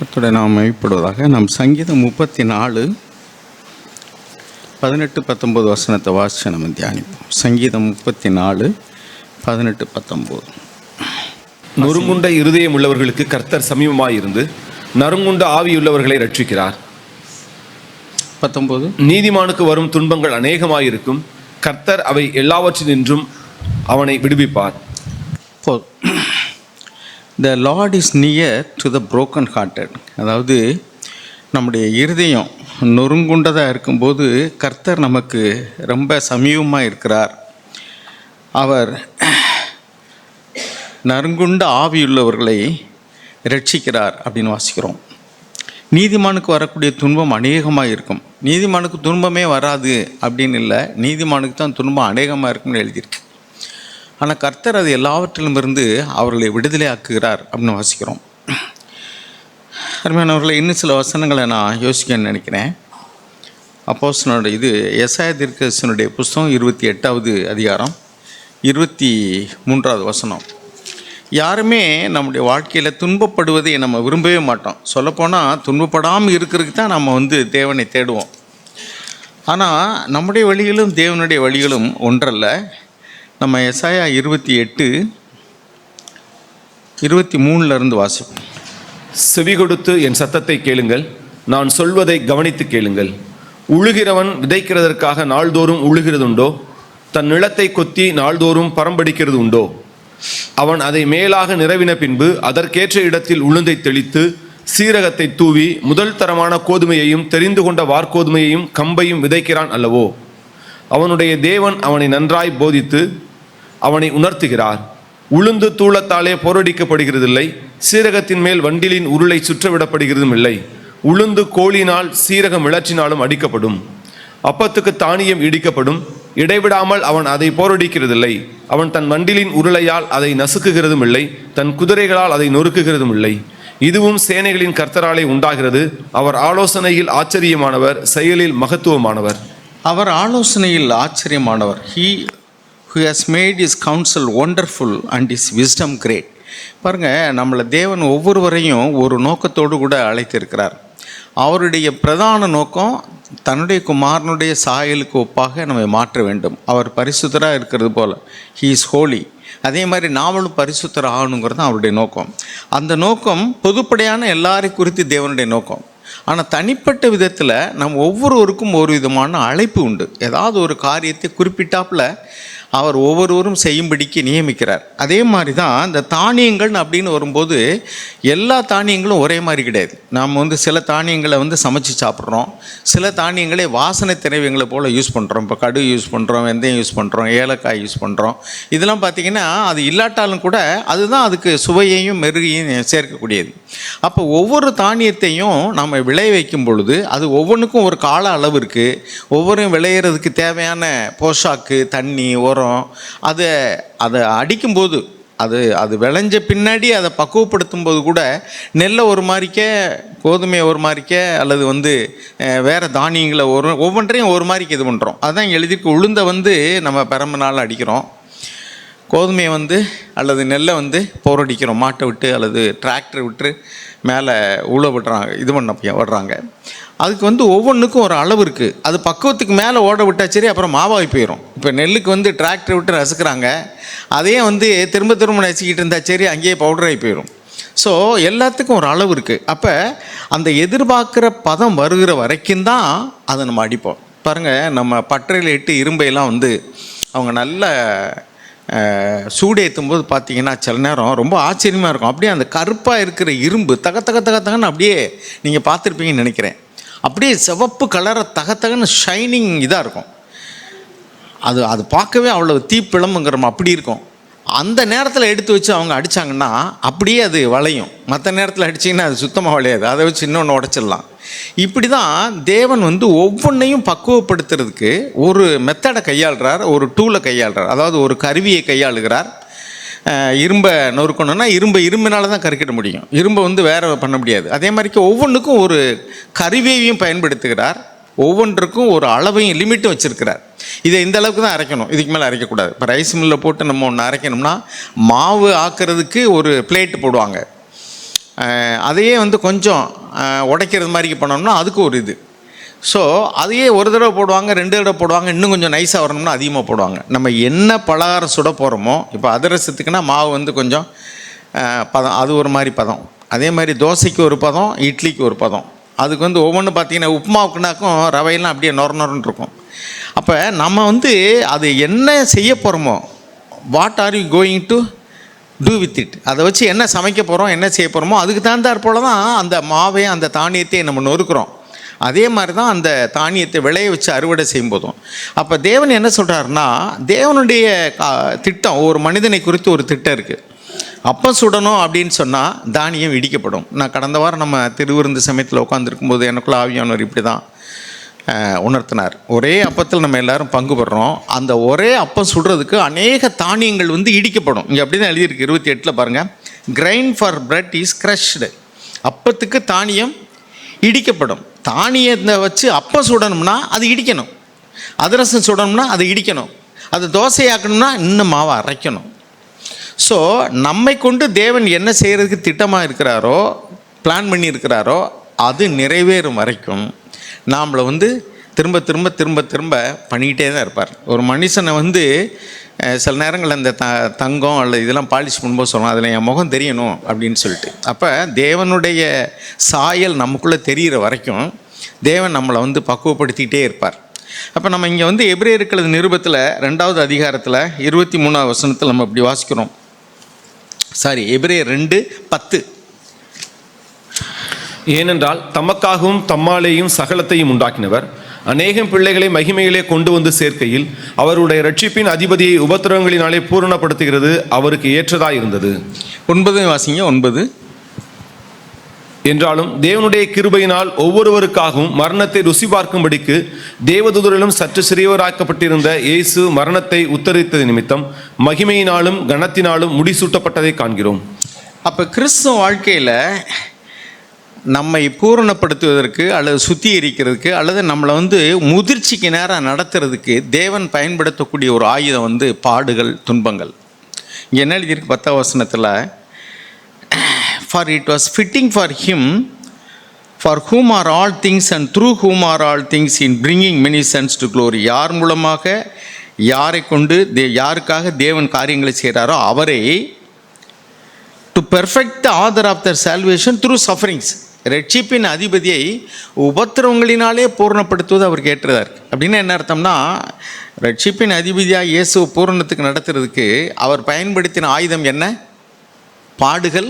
கர்த்தருடைய நாமம் மகிமைப்படுவதாக. நாம் சங்கீதம் 34 18-19 வசனத்தை வாசித்து நம்ம தியானிப்போம். சங்கீதம் 34 18-19. நொறுங்குண்ட இருதயம் உள்ளவர்களுக்கு கர்த்தர் சமீபமாயிருந்து நறுங்குண்ட ஆவியுள்ளவர்களை ரட்சிக்கிறார். 19. நீதிமானுக்கு வரும் துன்பங்கள் அநேகமாயிருக்கும், கர்த்தர் அவை எல்லாவற்றினின்றும் அவனை விடுவிப்பார். The Lord is near to the broken hearted. அதாவது நம்முடைய இருதயம் நொறுங்குண்டதாக இருக்கும்போது கர்த்தர் நமக்கு ரொம்ப சமீபமாக இருக்கிறார். அவர் நறுங்குண்ட ஆவியுள்ளவர்களை ரட்சிக்கிறார் அப்படின்னு வாசிக்கிறோம். நீதிமானுக்கு வரக்கூடிய துன்பம் அநேகமாக இருக்கும். நீதிமானுக்கு துன்பமே வராது அப்படின்னு இல்லை, நீதிமானுக்கு தான் துன்பம் அநேகமாக இருக்கும்னு எழுதியிருக்கு. ஆனால் கர்த்தர் அது எல்லாவற்றிலும் இருந்து அவர்களை விடுதலை ஆக்குகிறார் அப்படின்னு வாசிக்கிறோம். அருமையானவர்களை, இன்னும் சில வசனங்களை நான் யோசிக்கணும்னு நினைக்கிறேன். அப்போஸ்தலனுடைய எசாயா தீர்க்கதரிசியினுடைய புஸ்தகம் 28வது அதிகாரம் 23வது வசனம். யாருமே நம்முடைய வாழ்க்கையில் துன்பப்படுவதை நம்ம விரும்பவே மாட்டோம். சொல்லப்போனால் துன்பப்படாமல் இருக்கிறதுக்கு தான் நம்ம தேவனை தேடுவோம். ஆனால் நம்முடைய வழிகளும் தேவனுடைய வழிகளும் ஒன்றல்ல. நம்ம எசாயா 28:23 வாசிப்போம். செவி கொடுத்து என் சத்தத்தை கேளுங்கள், நான் சொல்வதை கவனித்து கேளுங்கள். உழுகிறவன் விதைக்கிறதற்காக நாள்தோறும் உழுகிறதுண்டோ? தன் நிலத்தை கொத்தி நாள்தோறும் பரம்படிக்கிறது உண்டோ? அவன் அதை மேலாக நிரவின பின்பு அதற்கேற்ற இடத்தில் உளுந்தை தெளித்து சீரகத்தை தூவி முதல் தரமான கோதுமையையும் தெரிந்து கொண்ட வார்கோதுமையையும் கம்பையும் விதைக்கிறான் அல்லவோ? அவனுடைய தேவன் அவனை நன்றாய் போதித்து அவனை உணர்த்துகிறார். உளுந்து தூளத்தாலே போரடிக்கப்படுகிறதில்லை, சீரகத்தின் மேல் வண்டிலின் உருளை சுற்றவிடப்படுகிறதும் இல்லை. உளுந்து கோலினால் சீரகம் இளற்றினாலும் அடிக்கப்படும், அப்பத்துக்கு தானியம் இடிக்கப்படும். இடைவிடாமல் அவன் அதை போரடிக்கிறதில்லை. அவன் தன் வண்டிலின் உருளையால் அதை நசுக்குகிறதும் இல்லை, தன் குதிரைகளால் அதை நொறுக்குகிறதும் இல்லை. இதுவும் சேனைகளின் கர்த்தராலே உண்டாகிறது. அவர் ஆலோசனையில் ஆச்சரியமானவர், செயலில் மகத்துவமானவர். அவர் ஆலோசனையில் ஆச்சரியமானவர். He who has made his counsel wonderful and his wisdom great. பாருங்கள், நம்மளை தேவன் ஒவ்வொருவரையும் ஒரு நோக்கத்தோடு கூட அழைத்திருக்கிறார். அவருடைய பிரதான நோக்கம் தன்னுடைய குமாரனுடைய சாயலுக்கு ஒப்பாக நம்மை மாற்ற வேண்டும். அவர் பரிசுத்தராக இருக்கிறது போல் he is holy. அதே மாதிரி நாமளும் பரிசுத்தர் ஆகணுங்கிறது தான் அவருடைய நோக்கம். அந்த நோக்கம் பொதுப்படையான எல்லாரையும் குறித்து தேவனுடைய நோக்கம். ஆனால் தனிப்பட்ட விதத்தில் நம்ம ஒவ்வொருவருக்கும் ஒரு விதமான அழைப்பு உண்டு. ஏதாவது ஒரு காரியத்தை குறிப்பிட்டாப்புல அவர் ஒவ்வொருவரும் செய்யும்படிக்கு நியமிக்கிறார். அதே மாதிரி தான் இந்த தானியங்கள் அப்படின்னு வரும்போது எல்லா தானியங்களும் ஒரே மாதிரி கிடையாது. நாம் சில தானியங்களை சமைச்சு சாப்பிட்றோம், சில தானியங்களே வாசனை திரவியங்களை போல் யூஸ் பண்ணுறோம். இப்போ கடுகு யூஸ் பண்ணுறோம், வெந்தயம் யூஸ் பண்ணுறோம், ஏலக்காய் யூஸ் பண்ணுறோம். இதெல்லாம் பார்த்திங்கன்னா அது இல்லாட்டாலும் கூட அதுதான் அதுக்கு சுவையையும் மெருகையும் சேர்க்கக்கூடியது. அப்போ ஒவ்வொரு தானியத்தையும் நம்ம விளைய வைக்கும் பொழுது அது ஒவ்வொன்றுக்கும் ஒரு கால அளவு இருக்குது. ஒவ்வொன்றும் விளையிறதுக்கு தேவையான போஷாக்கு, தண்ணி, உரம், அதை அடிக்கும்போது அது விளைஞ்ச பின்னாடி அதை பக்குவப்படுத்தும் போது கூட நெல்லை ஒரு மாதிரிக்க, கோதுமையை ஒரு மாதிரிக்க, அல்லது வேறு தானியங்களை ஒவ்வொன்றையும் ஒரு மாதிரிக்கு இது பண்ணுறோம். அதுதான் எழுதிக்கு. உளுந்தை நம்ம பெரம்புனால் அடிக்கிறோம், கோதுமையை அல்லது நெல்லை போரடிக்கிறோம், மாட்டை விட்டு அல்லது டிராக்டர் விட்டு மேலே உழ விடுறாங்க, இது பண்ண விடுறாங்க. அதுக்கு ஒவ்வொன்றுக்கும் ஒரு அளவு இருக்குது. அது பக்குவத்துக்கு மேலே ஓட விட்டால் சரி, அப்புறம் மாவாகி போயிடும். இப்போ நெல்லுக்கு டிராக்டர் விட்டு ரசிக்கிறாங்க, அதே திரும்ப திரும்ப நசிக்கிட்டு இருந்தால் சரி, அங்கேயே பவுடராகி போயிடும். ஸோ எல்லாத்துக்கும் ஒரு அளவு இருக்குது. அப்போ அந்த எதிர்பார்க்குற பதம் வருகிற வரைக்கும் தான் அதை நம்ம அடிப்போம். பாருங்கள், நம்ம பட்டறையில் இட்டு இரும்பையெல்லாம் அவங்க நல்ல சூடேற்றும் போது பார்த்திங்கன்னா சில நேரம் ரொம்ப ஆச்சரியமாக இருக்கும். அப்படியே அந்த கருப்பாக இருக்கிற இரும்பு தகன்னு அப்படியே நீங்கள் பார்த்துருப்பீங்கன்னு நினைக்கிறேன். அப்படியே சிவப்பு கலரை தகன்னு ஷைனிங் இதாக இருக்கும். அது பார்க்கவே அவ்வளோ தீப்பிழம்புங்கிறோம் அப்படி இருக்கும். அந்த நேரத்தில் எடுத்து வச்சு அவங்க அடித்தாங்கன்னா அப்படியே அது வளையும். மற்ற நேரத்தில் அடிச்சிங்கன்னா அது சுத்தமாக வளையாது, அதை வச்சு இன்னொன்று உடச்சிடலாம். இப்படி தான் தேவன் ஒவ்வொன்றையும் பக்குவப்படுத்துறதுக்கு ஒரு மெத்தடை கையாளுறார், ஒரு டூலை கையாளுறார், அதாவது ஒரு கருவியை கையாளுகிறார். இரும்பை நொறுக்கணுன்னா இரும்பினால தான் கருக்கிட முடியும், இரும்பை வேறு பண்ண முடியாது. அதே மாதிரிக்கு ஒவ்வொன்றுக்கும் ஒரு கருவியையும் பயன்படுத்துகிறார், ஒவ்வொன்றுக்கும் ஒரு அளவையும் லிமிட்டும் வச்சுருக்கிறார். இதை இந்த அளவுக்கு தான் அரைக்கணும், இதுக்கு மேலே அரைக்கக்கூடாது. இப்போ ரைஸ் மில்லில் போட்டு நம்ம ஒன்று அரைக்கணும்னா மாவு ஆக்கிறதுக்கு ஒரு பிளேட்டு போடுவாங்க, அதையே வந்து கொஞ்சம் உடைக்கிறது மாதிரி பண்ணோம்னா அதுக்கு ஒரு இது. ஸோ அதையே ஒரு தடவை போடுவாங்க, 2 தடவை போடுவாங்க, இன்னும் கொஞ்சம் நைஸாக வரணும்னா அதிகமாக போடுவாங்க. நம்ம என்ன பலகாரம் சுட போகிறோமோ, இப்போ அதிரசத்துக்குன்னா மாவு வந்து கொஞ்சம் பதம், அது ஒரு மாதிரி பதம். அதே மாதிரி தோசைக்கு ஒரு பதம், இட்லிக்கு ஒரு பதம். அதுக்கு வந்து ஒவ்வொன்று பார்த்திங்கன்னா உப்புமாவுக்குனாக்கும் ரவையெல்லாம் அப்படியே நொரன்னு இருக்கும். அப்போ நம்ம வந்து அது என்ன செய்ய போகிறோமோ, what are you going to do with it, அதை வச்சு என்ன சமைக்க போகிறோம், என்ன செய்ய போகிறோமோ அதுக்கு தகுந்தாற் போல தான் அந்த மாவை, அந்த தானியத்தை நம்ம நொறுக்கிறோம். அதே மாதிரி தான் அந்த தானியத்தை விளைய வச்சு அறுவடை செய்யும் போதும். அப்போ தேவன் என்ன சொல்கிறாருன்னா, தேவனுடைய திட்டம், ஒரு மனிதனை குறித்து ஒரு திட்டம் இருக்குது. அப்பம் சுடணும் அப்படின்னு சொன்னால் தானியம் இடிக்கப்படும். நான் கடந்த வாரம் நம்ம திருவிருந்து சமயத்தில் உட்காந்துருக்கும்போது எனக்குள்ள ஆவியானவர் இப்படி தான் உணர்த்தினார். ஒரே அப்பத்தில் நம்ம எல்லோரும் பங்கு பெறுறோம். அந்த ஒரே அப்பம் சுடுறதுக்கு அநேக தானியங்கள் வந்து இடிக்கப்படும். இங்கே அப்படி தான் எழுதியிருக்கு 28 பாருங்கள். Grind for bread is crushed. அப்பத்துக்கு தானியம் இடிக்கப்படும். தானியத்தை வச்சு அப்பம் சுடணும்னா அது இடிக்கணும், அதிரசம் சுடணும்னா அது இடிக்கணும், அது தோசையாக்கணும்னா இன்னும் மாவை அரைக்கணும். ஸோ நம்மை கொண்டு தேவன் என்ன செய்கிறதுக்கு திட்டமாக இருக்கிறாரோ, பிளான் பண்ணியிருக்கிறாரோ, அது நிறைவேறும் வரைக்கும் நாம்ளை வந்து திரும்ப திரும்ப திரும்ப திரும்ப பண்ணிக்கிட்டே தான் இருப்பார். ஒரு மனுஷனை வந்து சில நேரங்களில் இந்த தங்கம் அல்லது இதெல்லாம் பாலிஷ் பண்ணும்போது சொல்லலாம், அதில் என் முகம் தெரியணும் அப்படின்னு சொல்லிட்டு. அப்போ தேவனுடைய சாயல் நமக்குள்ளே தெரிகிற வரைக்கும் தேவன் நம்மளை வந்து பக்குவப்படுத்திக்கிட்டே இருப்பார். அப்போ நம்ம இங்கே வந்து எபிரேயர்கள் நிருபத்தில் 2வது அதிகாரத்தில் 23வது வசனத்தில் நம்ம இப்படி வாசிக்கிறோம். எபிரேயர் 2:10. ஏனென்றால் தமக்காகவும் தம்மாலேயும் சகலத்தையும் உண்டாக்கினவர் அநேகம் பிள்ளைகளை மகிமையிலே கொண்டு வந்து சேர்க்கையில் அவருடைய ரட்சிப்பின் அதிபதியை உபத்திரவங்களினாலே பூரணப்படுத்துகிறது அவருக்கு ஏற்றதாய் இருந்தது. 9 வாசிங்க. 9. என்றாலும் தேவனுடைய கிருபையினால் ஒவ்வொருவருக்காகவும் மரணத்தை ருசி பார்க்கும்படிக்கு தேவதூதரிலும் சற்று சிறியவராக்கப்பட்டிருந்த இயேசு மரணத்தை உத்தரித்தது நிமித்தம் மகிமையினாலும் கனத்தினாலும் முடிசூட்டப்பட்டதை காண்கிறோம். அப்போ கிறிஸ்துவ வாழ்க்கையில் நம்மை பூரணப்படுத்துவதற்கு அல்லது சுத்திகரிக்கிறதுக்கு அல்லது நம்மளை வந்து முதிர்ச்சிக்கு நேரம் நடத்துறதுக்கு தேவன் பயன்படுத்தக்கூடிய ஒரு ஆயுதம் வந்து பாடுகள், துன்பங்கள். இங்கே என்ன எழுதியிருக்கு 10வது வசனத்தில், for it was fitting for him for whom are all things and through whom are all things in bringing many sons to glory. யார் மூலமாக யாரை கொண்டு யாருக்காக தேவன் காரியங்களை செய்கிறாரோ அவரை to perfect the author of their salvation through sufferings. ரட்சிப்பின் அதிபதியை உபத்திரவங்களினாலே பூர்ணப்படுத்துவது அவருக்கு ஏற்றதாக இருக்குது. அப்படின்னா என்ன அர்த்தம்னா, ரட்சிப்பின் அதிபதியாக இயேசு பூரணத்துக்கு நடத்துறதுக்கு அவர் பயன்படுத்தின ஆயுதம் என்ன? பாடுகள்,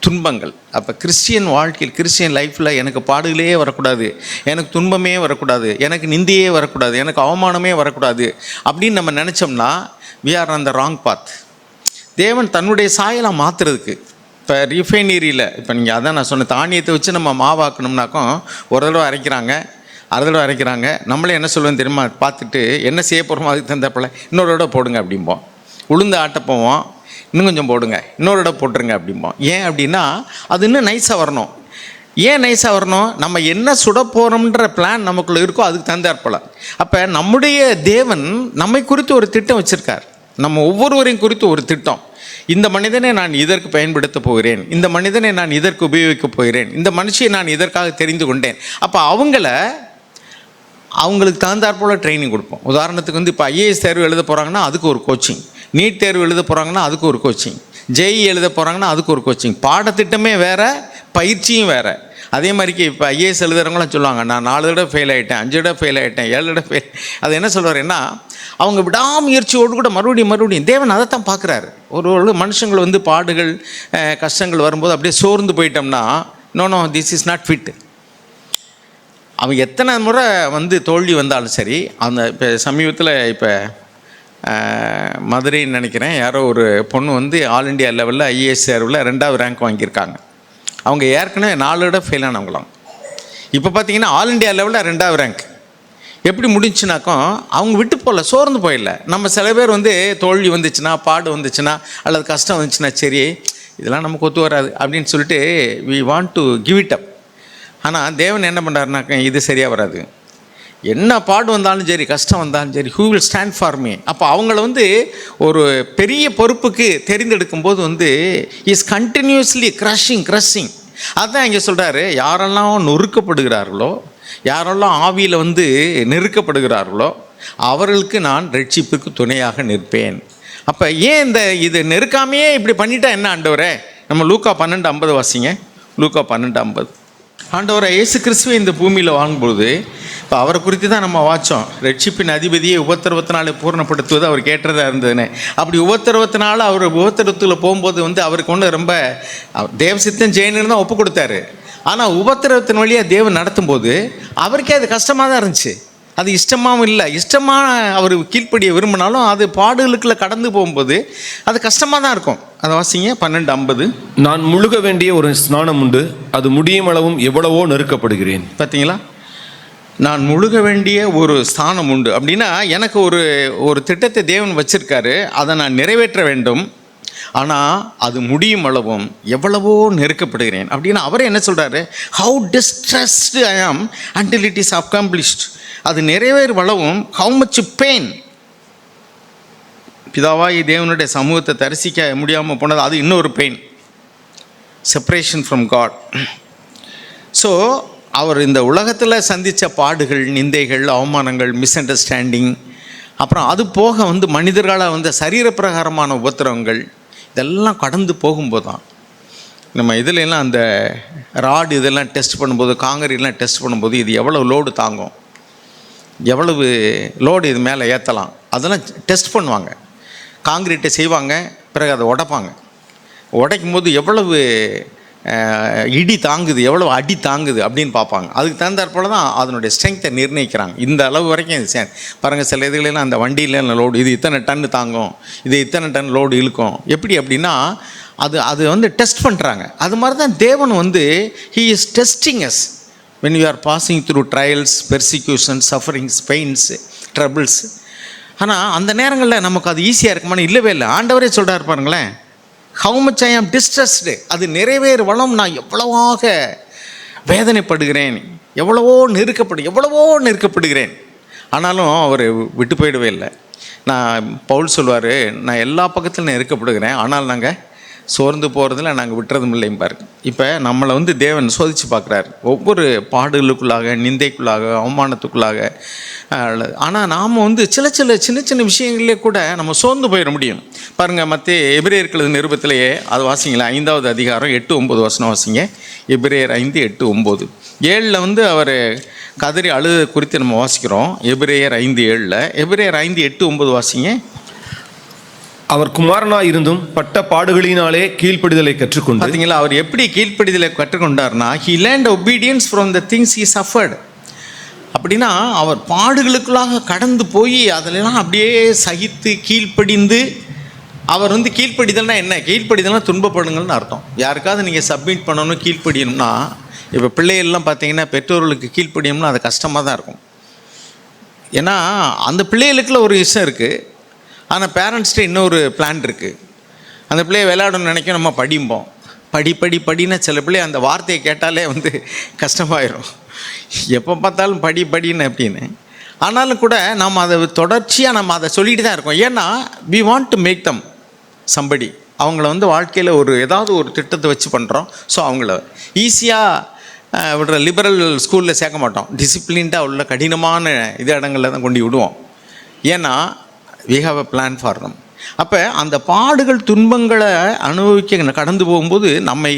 துன்பங்கள். அப்போ கிறிஸ்டியன் வாழ்க்கையில், கிறிஸ்டியன் லைஃப்பில் எனக்கு பாடுகளே வரக்கூடாது, எனக்கு துன்பமே வரக்கூடாது, எனக்கு நிந்தியே வரக்கூடாது, எனக்கு அவமானமே வரக்கூடாது அப்படின்னு நம்ம நினச்சோம்னா we are on the wrong path. தேவன் தன்னுடைய சாயலை மாற்றுறதுக்கு இப்போ ரிஃபைனரியில், இப்போ நீங்கள் அதான் நான் சொன்ன தானியத்தை வச்சு நம்ம மாவாக்கணும்னாக்கும் ஒரு தடவை அரைக்கிறாங்க, அரை தடவை அரைக்கிறாங்க. நம்மளே என்ன சொல்லுவோம் தெரியுமா, பார்த்துட்டு என்ன செய்ய போகிறோமோ அதுக்கு தந்தப்பில் இன்னொரு தடவை போடுங்க அப்படிம்போம். உளுந்து ஆட்ட போவோம், இன்னும் கொஞ்சம் போடுங்க, இன்னொரு தடவை போட்டுருங்க அப்படிம்போம். ஏன் அப்படின்னா அது இன்னும் நைஸாக வரணும். ஏன் நைஸாக வரணும்? நம்ம என்ன சுட போகிறோம்ன்ற பிளான் நமக்குள்ளே இருக்கோ அதுக்கு தந்தாற்போல். அப்போ நம்முடைய தேவன் நம்மை குறித்து ஒரு திட்டம் வச்சுருக்கார். நம்ம ஒவ்வொருவரையும் குறித்து ஒரு திட்டம். இந்த மனிதனை நான் இதற்கு பயன்படுத்த போகிறேன், இந்த மனிதனை நான் இதற்கு உபயோகிக்கப் போகிறேன், இந்த மனுஷியை நான் இதற்காக தெரிந்து கொண்டேன். அப்போ அவங்களுக்கு தகுந்தாற்போல் ட்ரைனிங் கொடுப்போம். உதாரணத்துக்கு வந்து இப்போ ஐஏஎஸ் தேர்வு எழுத போகிறாங்கன்னா அதுக்கு ஒரு கோச்சிங், நீட் தேர்வு எழுத போகிறாங்கன்னா அதுக்கு ஒரு கோச்சிங், ஜேஇ எழுத போகிறாங்கன்னா அதுக்கு ஒரு கோச்சிங். பாடத்திட்டமே வேறு, பயிற்சியும் வேறு. அதே மாதிரிக்கு இப்போ ஐஏஎஸ் எழுதுறவங்களாம் சொல்லுவாங்க, நான் 4 தடவை ஃபெயில் ஆகிட்டேன், 5 தடவை ஃபெயில் ஆகிட்டேன், 7 தடவை ஃபெயில். அது என்ன சொல்கிறாருன்னா, அவங்க விடாமுயற்சியோடு கூட மறுபடியும் தேவன் அதை தான் பார்க்குறாரு. ஒரு மனுஷங்கள் வந்து பாடுகள், கஷ்டங்கள் வரும்போது அப்படியே சோர்ந்து போயிட்டோம்னா, no this is not fit. அவன் எத்தனை முறை வந்து தோல்வி வந்தாலும் சரி, அந்த இப்போ சமீபத்தில் இப்போ மதுரைன்னு நினைக்கிறேன், யாரோ ஒரு பொண்ணு வந்து ஆல் இண்டியா லெவலில் ஐஏஎஸ் தேர்வில் 2வது ரேங்க் வாங்கியிருக்காங்க. அவங்க ஏற்கனவே 4 தடவை ஃபெயில் ஆனவங்களாம். இப்போ பார்த்தீங்கன்னா ஆல் இண்டியா லெவலில் 2வது ரேங்க். எப்படி முடிஞ்சுனாக்கும் அவங்க விட்டு போகல, சோர்ந்து போயிடல. நம்ம சில பேர் வந்து தோல்வி வந்துச்சுன்னா, பாடு வந்துச்சுன்னா, அல்லது கஷ்டம் வந்துச்சுன்னா, சரி இதெல்லாம் நமக்கு ஒத்து வராது அப்படின்னு சொல்லிட்டு we want to give it up. ஆனால் தேவன் என்ன பண்ணுறாருனாக்க, இது சரியாக வராது, என்ன பாடு வந்தாலும் சரி, கஷ்டம் வந்தாலும் சரி, who will stand for me. அப்போ அவங்கள வந்து ஒரு பெரிய பொறுப்புக்கு தெரிந்தெடுக்கும் போது வந்து இஸ் கண்டினியூஸ்லி க்ரஷிங். அதுதான் இங்கே சொல்கிறாரு, யாரெல்லாம் நொறுக்கப்படுகிறார்களோ, யாரெல்லாம் ஆவியில் வந்து நெருக்கப்படுகிறார்களோ அவர்களுக்கு நான் ரட்சிப்புக்கு துணையாக நிற்பேன். அப்போ ஏன் இது நெருக்காமையே இப்படி பண்ணிட்டா என்ன ஆண்டவரே? நம்ம லூக்கா 12:50 வாசிங்க. லூக்கா 12:50. ஆண்டவரை இயேசு கிறிஸ்துவை இந்த பூமியில் வாங்கும்போது இப்போ அவரை குறித்து தான் நம்ம வாச்சோம். ரட்சிப்பின் அதிபதியை உபத்திரவத்தினாலே பூர்ணப்படுத்துவது அவர் கேட்டதாக இருந்ததுன்னு. அப்படி உபத்திரவத்தினால அவர் உபத்திரவத்தில் போகும்போது வந்து அவருக்கு ஒன்று ரொம்ப தேவசித்தம் செய்யணுன்னு தான் ஒப்பு கொடுத்தாரு. ஆனால் உபத்திரவத்தின் வழியாக தேவன் நடத்தும்போது அவருக்கே அது கஷ்டமாக தான் இருந்துச்சு. அது இஷ்டமாகவும் இல்லை. இஷ்டமாக அவர் கீழ்ப்படிய விரும்பினாலும் அது பாடுகளுக்குள்ள கடந்து போகும்போது அது கஷ்டமாக தான் இருக்கும். அதை வாசிங்க 12:50. நான் முழுக வேண்டிய ஒரு ஸ்நானம் உண்டு, அது முடியும் அளவும் எவ்வளவோ நெருக்கப்படுகிறேன். பார்த்தீங்களா? நான் முழுக வேண்டிய ஒரு ஸ்தானம் உண்டு அப்படின்னா எனக்கு ஒரு திட்டத்தை தேவன் வச்சிருக்காரு, அதை நான் நிறைவேற்ற வேண்டும். ஆனால் அது முடியும் அளவும் எவ்வளவோ நெருக்கப்படுகிறேன் அப்படின்னா அவரே என்ன சொல்கிறாரு? ஹவு டிஸ்ட்ரெஸ்டு ஐ ஆம் அண்டில் இட் இஸ் அக்கம்ப்ளிஷ்ட். அது நிறைவேறுவளவும் ஹவு மச் பெயின். பிதாவாகி தேவனுடைய சமூகத்தை தரிசிக்க முடியாமல் போனது அது இன்னொரு pain, separation from God. So அவர் இந்த உலகத்தில் சந்தித்த பாடுகள், நிந்தைகள், அவமானங்கள், மிஸ் அண்டர்ஸ்டாண்டிங், அப்புறம் அது போக வந்து மனிதர்களால் வந்து சரீரப்பிரகாரமான உபத்திரவங்கள் இதெல்லாம் கடந்து போகும்போது தான் நம்ம இதிலெல்லாம் அந்த ராடு இதெல்லாம் டெஸ்ட் பண்ணும்போது, காங்கிரீட்லாம் டெஸ்ட் பண்ணும்போது இது எவ்வளோ லோடு தாங்கும், எவ்வளவு லோடு இது மேலே ஏற்றலாம், அதெல்லாம் டெஸ்ட் பண்ணுவாங்க. காங்கிரீட்டை செய்வாங்க, பிறகு அதை உடைக்கும் போது எவ்வளவு இடி தாங்குது, எவ்வளோ அடி தாங்குது அப்படின்னு பார்ப்பாங்க. அதுக்கு தகுந்தாற்போல் தான் அதனுடைய ஸ்ட்ரென்த்தை நிர்ணயிக்கிறாங்க. இந்த அளவு வரைக்கும் இது பாருங்கள். சில இதுகளெல்லாம் அந்த வண்டியில லோடு இது இத்தனை டன்னு தாங்கும், இது இத்தனை டன் லோடு இழுக்கும். எப்படி அப்படின்னா அது வந்து டெஸ்ட் பண்ணுறாங்க. அது மாதிரி தான் தேவன் வந்து he is testing us when you are passing through trials, persecutions, sufferings, pains, troubles. ஆனால் அந்த நேரங்களில் நமக்கு அது ஈஸியாக இருக்குமான்னு இல்லவே இல்லை. ஆண்டவரே சொல்கிறார் பாருங்களேன், how much I am distressed. அது நிறைவேறுவளவும் நான் எவ்வளவாக வேதனைப்படுகிறேன், எவ்வளவோ நெருக்கப்படுகிறேன். ஆனாலும் அவர் விட்டு போயிடவே இல்லை. பவுல் சொல்வார், நான் எல்லா பக்கத்திலும் நெருக்கப்படுகிறேன், ஆனால் நாங்கள் சோர்ந்து போகிறதுல நாங்கள் விட்டுறதும் இல்லையும் பாருங்க. இப்போ நம்மளை வந்து தேவன் சோதித்து பார்க்குறாரு, ஒவ்வொரு பாடுகளுக்குள்ளாக, நிந்தைக்குள்ளாக, அவமானத்துக்குள்ளாக. ஆனால் நாம் வந்து சின்ன சின்ன விஷயங்களே கூட நம்ம சோர்ந்து போயிட முடியும். பாருங்கள், மத்திய எபிரேயர்கள் நிருபத்திலேயே அது வாசிங்களா, 5வது அதிகாரம் 8-9 வசனம் வாசிங்க. எபிரேயர் 5:8-9. 7 வந்து அவர் கதறி அழுது குறித்து நம்ம வாசிக்கிறோம். எபிரேயர் 5:7. எபிரேயர் 5:8-9 வாசிங்க. அவர் குமாரனாய் இருந்தும் பட்ட பாடுகளினாலே கீழ்ப்படிதலை கற்றுக்கொண்டு. பார்த்தீங்களா, அவர் எப்படி கீழ்ப்படிதலை கற்றுக்கொண்டார்னா, he learned obedience from the things he suffered. அப்படின்னா அவர் பாடுகளுக்குள்ளாக கடந்து போய் அதிலெல்லாம் அப்படியே சகித்து கீழ்ப்படிந்து, அவர் வந்து கீழ்ப்படிதல்னா என்ன? கீழ்ப்படிதல்னா துன்பப்படுங்கள்னு அர்த்தம். யாருக்காவது நீங்கள் சப்மிட் பண்ணணும், கீழ்ப்படியணும்னா, இப்போ பிள்ளைகள்லாம் பார்த்தீங்கன்னா பெற்றோர்களுக்கு கீழ்ப்படியணும்னா அது கஷ்டமாக தான் இருக்கும். ஏன்னா அந்த பிள்ளைகளுக்குள்ள ஒரு இஷ்டம் இருக்குது, ஆனால் பேரண்ட்ஸ்கிட்ட இன்னொரு பிளான் இருக்குது. அந்த பிள்ளையை விளையாடணும்னு நினைக்கும், நம்ம படிப்போம், படின்னா சில பிள்ளை அந்த வார்த்தையை கேட்டாலே வந்து கஷ்டமாயிரும். எப்போ பார்த்தாலும் படின்னு அப்படின்னு. ஆனாலும் கூட நம்ம அதை தொடர்ச்சியாக நம்ம அதை சொல்லிட்டு தான் இருக்கோம். ஏன்னா we want to make them somebody. அவங்கள வந்து வாழ்க்கையில் ஏதாவது ஒரு திட்டத்தை வச்சு பண்ணுறோம். ஸோ அவங்கள ஈஸியாக விடுற லிபரல் ஸ்கூலில் சேர்க்க மாட்டோம். டிசிப்ளின்டாக உள்ள கடினமான இடங்களில் தான் கொண்டு விடுவோம். ஏன்னா we have a plan for them. அப்போ அந்த பாடுகள், துன்பங்களை அனுபவிக்க கடந்து போகும்போது நம்மை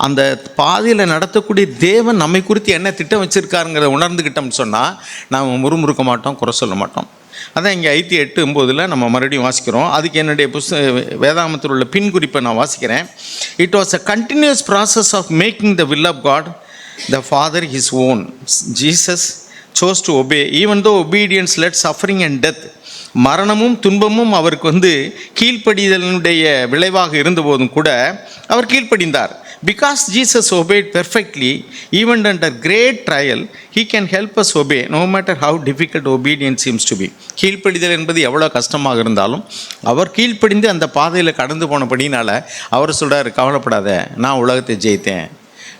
அந்த பாதையில் நடத்தக்கூடிய தேவன் நம்மை குறித்து என்ன திட்டம் வச்சுருக்காருங்கிறத உணர்ந்துக்கிட்டோம்னு சொன்னால் நாம் முறுமுறுக்க மாட்டோம், குறை சொல்ல மாட்டோம். அதான் இங்கே 5:8-9 நம்ம மறுபடியும் வாசிக்கிறோம். அதுக்கு என்னுடைய வேதாகமத்தில் உள்ள பின் குறிப்பை நான் வாசிக்கிறேன். It was a continuous process of making the will of God the Father his own. Jesus chose to obey even though obedience led suffering and death. மரணமும் துன்பமும் அவருக்கு வந்து கீழ்ப்படிதலினுடைய விளைவாக இருந்தபோதும் கூட அவர் கீழ்ப்படிந்தார். Because Jesus obeyed perfectly even under great trial, he can help us obey no matter how difficult obedience seems to be. கீழ்ப்படிதல் என்பது எவ்வளோ கஷ்டமாக இருந்தாலும் அவர் கீழ்ப்படிந்து அந்த பாதையில் கடந்து போனபடினால அவர் சொல்கிறார், கவலைப்படாத, நான் உலகத்தை ஜெயித்தேன்,